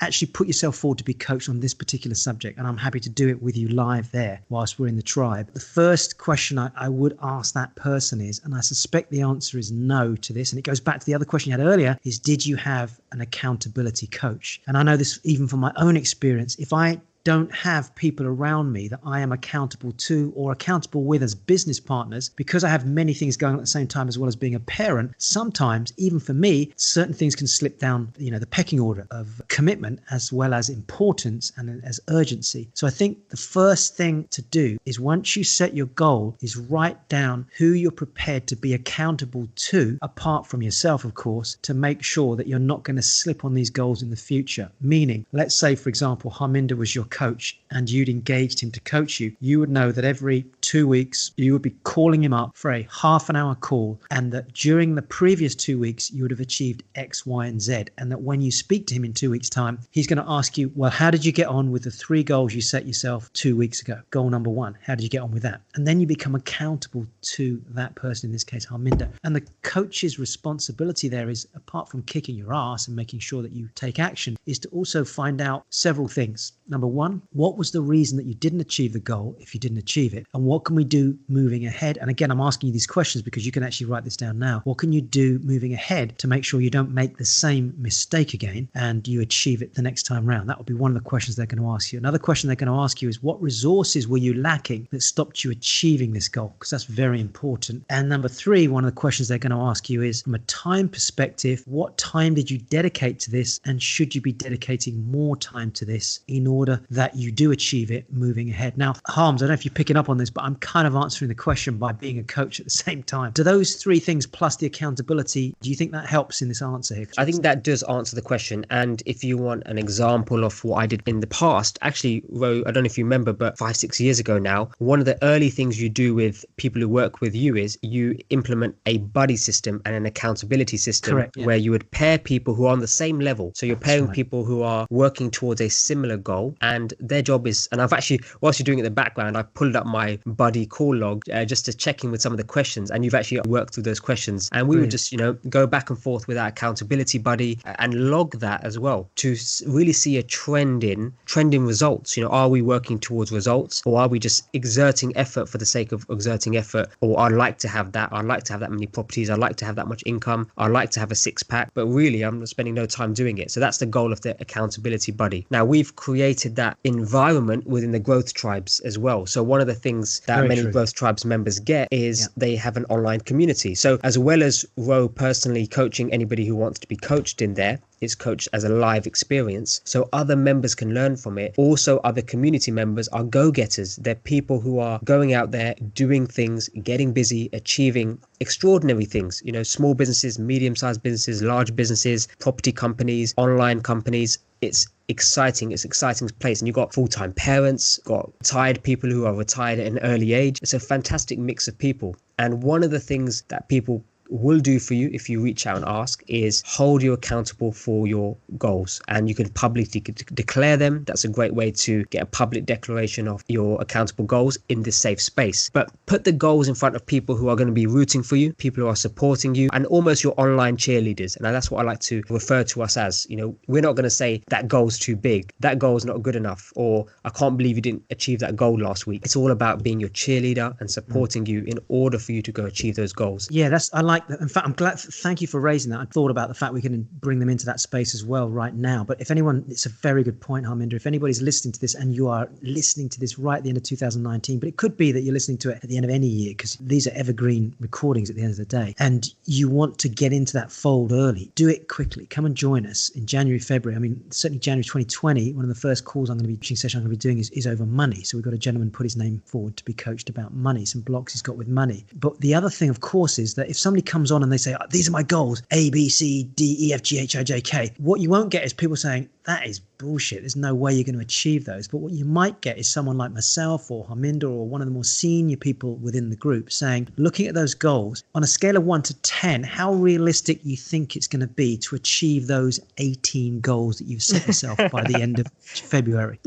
actually put yourself forward to be coached on this particular subject. And I'm happy to do it with you live there whilst we're in the tribe. The first question I would ask that person is, and I suspect the answer is no to this, and it goes back to the other question you had earlier, is did you have an accountability coach? And I know this even from my own experience. If I don't have people around me that I am accountable to or accountable with as business partners, because I have many things going on at the same time as well as being a parent, sometimes, even for me, certain things can slip down, the pecking order of commitment as well as importance and as urgency. So I think the first thing to do is, once you set your goal, is write down who you're prepared to be accountable to, apart from yourself, of course, to make sure that you're not going to slip on these goals in the future. Meaning, let's say, for example, Harminder was your coach and you'd engaged him to coach you. You would know that every 2 weeks you would be calling him up for a half an hour call, and that during the previous 2 weeks you would have achieved X, Y, and Z, and that when you speak to him in 2 weeks' time, he's going to ask you, well, how did you get on with the 3 goals you set yourself 2 weeks ago? Goal number 1, how did you get on with that? And then you become accountable to that person, in this case Harminder. And the coach's responsibility there is, apart from kicking your ass and making sure that you take action, is to also find out several things. Number 1, what was the reason that you didn't achieve the goal if you didn't achieve it? And what can we do moving ahead? And again, I'm asking you these questions because you can actually write this down now. What can you do moving ahead to make sure you don't make the same mistake again and you achieve it the next time round? That will be one of the questions they're going to ask you. Another question they're going to ask you is, what resources were you lacking that stopped you achieving this goal? Because that's very important. And number 3, one of the questions they're going to ask you is, from a time perspective, what time did you dedicate to this? And should you be dedicating more time to this in order that you do achieve it moving ahead? Now, Harms, I don't know if you're picking up on this, but I'm kind of answering the question by being a coach at the same time. Do those 3 things plus the accountability, do you think that helps in this answer here? I think that does answer the question. And if you want an example of what I did in the past, actually, Ro, I don't know if you remember, but 5-6 years ago now, one of the early things you do with people who work with you is you implement a buddy system and an accountability system. Correct, yeah. Where you would pair people who are on the same level. So you're pairing right. people who are working towards a similar goal, and their job is, and I've actually, whilst you're doing it in the background, I pulled up my buddy call log just to check in with some of the questions, and you've actually worked through those questions, and we would just go back and forth with our accountability buddy and log that as well to really see a trend in results. Are we working towards results, or are we just exerting effort for the sake of exerting effort? Or I'd like to have that many properties, I'd like to have that much income, I'd like to have a 6-pack, but really I'm spending no time doing it. So that's the goal of the accountability buddy. Now, we've created that environment within the growth tribes as well. So one of the things that many growth tribes members get is they have an online community. So as well as Ro personally coaching anybody who wants to be coached in there, it's coached as a live experience, so other members can learn from it. Also, other community members are go-getters. They're people who are going out there, doing things, getting busy, achieving extraordinary things. Small businesses, medium-sized businesses, large businesses, property companies, online companies. It's exciting. It's an exciting place. And you've got full-time parents, got retired people who are retired at an early age. It's a fantastic mix of people. And one of the things that people will do for you if you reach out and ask is hold you accountable for your goals, and you can publicly declare them. That's a great way to get a public declaration of your accountable goals in this safe space. But put the goals in front of people who are going to be rooting for you, people who are supporting you, and almost your online cheerleaders. And that's what I like to refer to us as. We're not going to say that goal's too big, that goal's not good enough, or I can't believe you didn't achieve that goal last week. It's all about being your cheerleader and supporting you in order for you to go achieve those goals. Yeah, I like like that. In fact, I'm glad. Thank you for raising that. I thought about the fact we can bring them into that space as well right now. But if anyone, it's a very good point, Harminder. If anybody's listening to this and you are listening to this right at the end of 2019, but it could be that you're listening to it at the end of any year, because these are evergreen recordings at the end of the day, and you want to get into that fold early, do it quickly. Come and join us in January, February. I mean, certainly January 2020, one of the first calls I'm going to be coaching session I'm going to be doing is over money. So we've got a gentleman put his name forward to be coached about money, some blocks he's got with money. But the other thing, of course, is that if somebody comes on and they say, oh, these are my goals, A, B, C, D, E, F, G, H, I, J, K, what you won't get is people saying, that is bullshit. There's no way you're going to achieve those. But what you might get is someone like myself or Harminder or one of the more senior people within the group saying, looking at those goals on a scale of 1 to 10, how realistic you think it's going to be to achieve those 18 goals that you've set yourself by the end of February.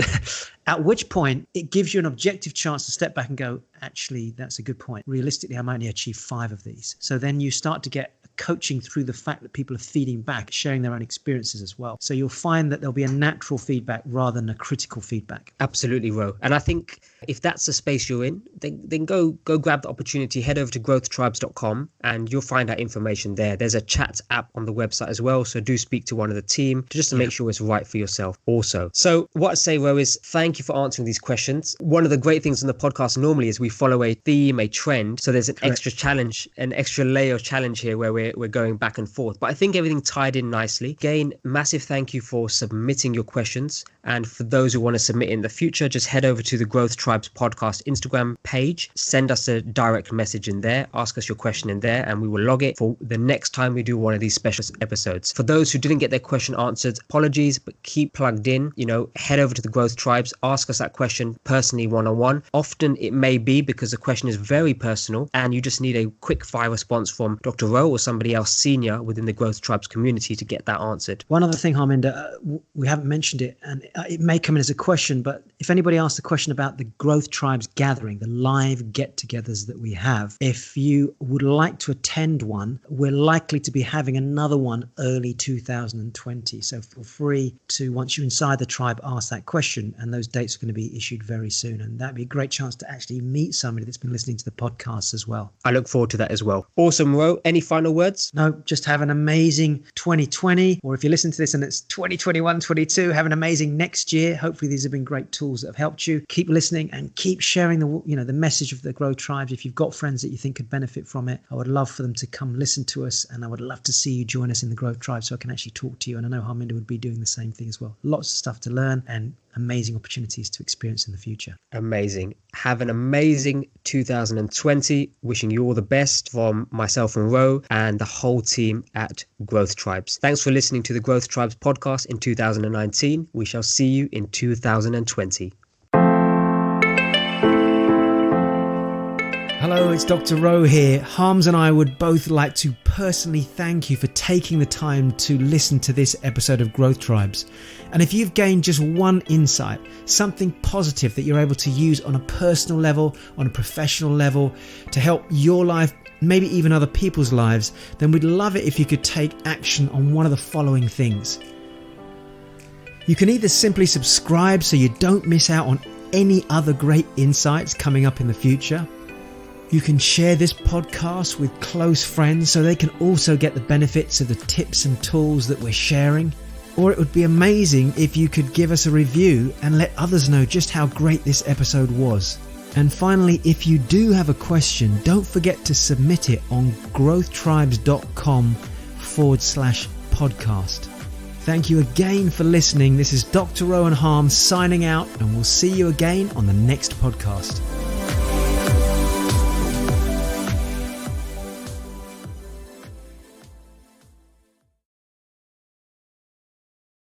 At which point it gives you an objective chance to step back and go, actually, that's a good point. Realistically, I might only achieve 5 of these. So then you start to get coaching through the fact that people are feeding back, sharing their own experiences as well. So you'll find that there'll be a natural feedback rather than a critical feedback. Absolutely, Ro. And I think if that's the space you're in, then go grab the opportunity, head over to growthtribes.com and you'll find out information there. There's a chat app on the website as well. So do speak to one of the team to make sure it's right for yourself also. So what I say, Ro, is thank you for answering these questions. One of the great things on the podcast normally is we follow a theme, a trend. So there's an extra challenge, an extra layer of challenge here where we're going back and forth. But I think everything tied in nicely. Again, massive thank you for submitting your questions. And for those who want to submit in the future, just head over to the Growth Tribes podcast Instagram page, send us a direct message in there, ask us your question in there, and we will log it for the next time we do one of these special episodes. For those who didn't get their question answered, apologies, but keep plugged in. Head over to the Growth Tribes, ask us that question personally one-on-one. Often it may be because the question is very personal and you just need a quick fire response from Dr. Ro or somebody else senior within the Growth Tribes community to get that answered. One other thing, Harminder, we haven't mentioned it, and it may come in as a question, but if anybody asks a question about the Growth Tribes gathering, the live get-togethers that we have, if you would like to attend one, we're likely to be having another one early 2020. So feel free to, once you're inside the tribe, ask that question, and those dates are going to be issued very soon. And that'd be a great chance to actually meet somebody that's been listening to the podcast as well. I look forward to that as well. Awesome, Ro. Any final words? No, just have an amazing 2020, or if you listen to this and it's 2021, 22, have an amazing next year. Hopefully these have been great tools that have helped you. Keep listening and keep sharing the message of the Growth Tribes. If you've got friends that you think could benefit from it, I would love for them to come listen to us, and I would love to see you join us in the Growth Tribe so I can actually talk to you. And I know Harminder would be doing the same thing as well. Lots of stuff to learn and amazing opportunities to experience in the future. Amazing. Have an amazing 2020. Wishing you all the best from myself and Ro and the whole team at Growth Tribes. Thanks for listening to the Growth Tribes podcast in 2019. We shall see you in 2020. Hello, it's Dr. Ro here. Harms and I would both like to personally thank you for taking the time to listen to this episode of Growth Tribes. And if you've gained just one insight, something positive that you're able to use on a personal level, on a professional level, to help your life, maybe even other people's lives, then we'd love it if you could take action on one of the following things. You can either simply subscribe so you don't miss out on any other great insights coming up in the future. You can share this podcast with close friends so they can also get the benefits of the tips and tools that we're sharing. Or it would be amazing if you could give us a review and let others know just how great this episode was. And finally, if you do have a question, don't forget to submit it on growthtribes.com/podcast. Thank you again for listening. This is Dr. Rowan Harms signing out, and we'll see you again on the next podcast.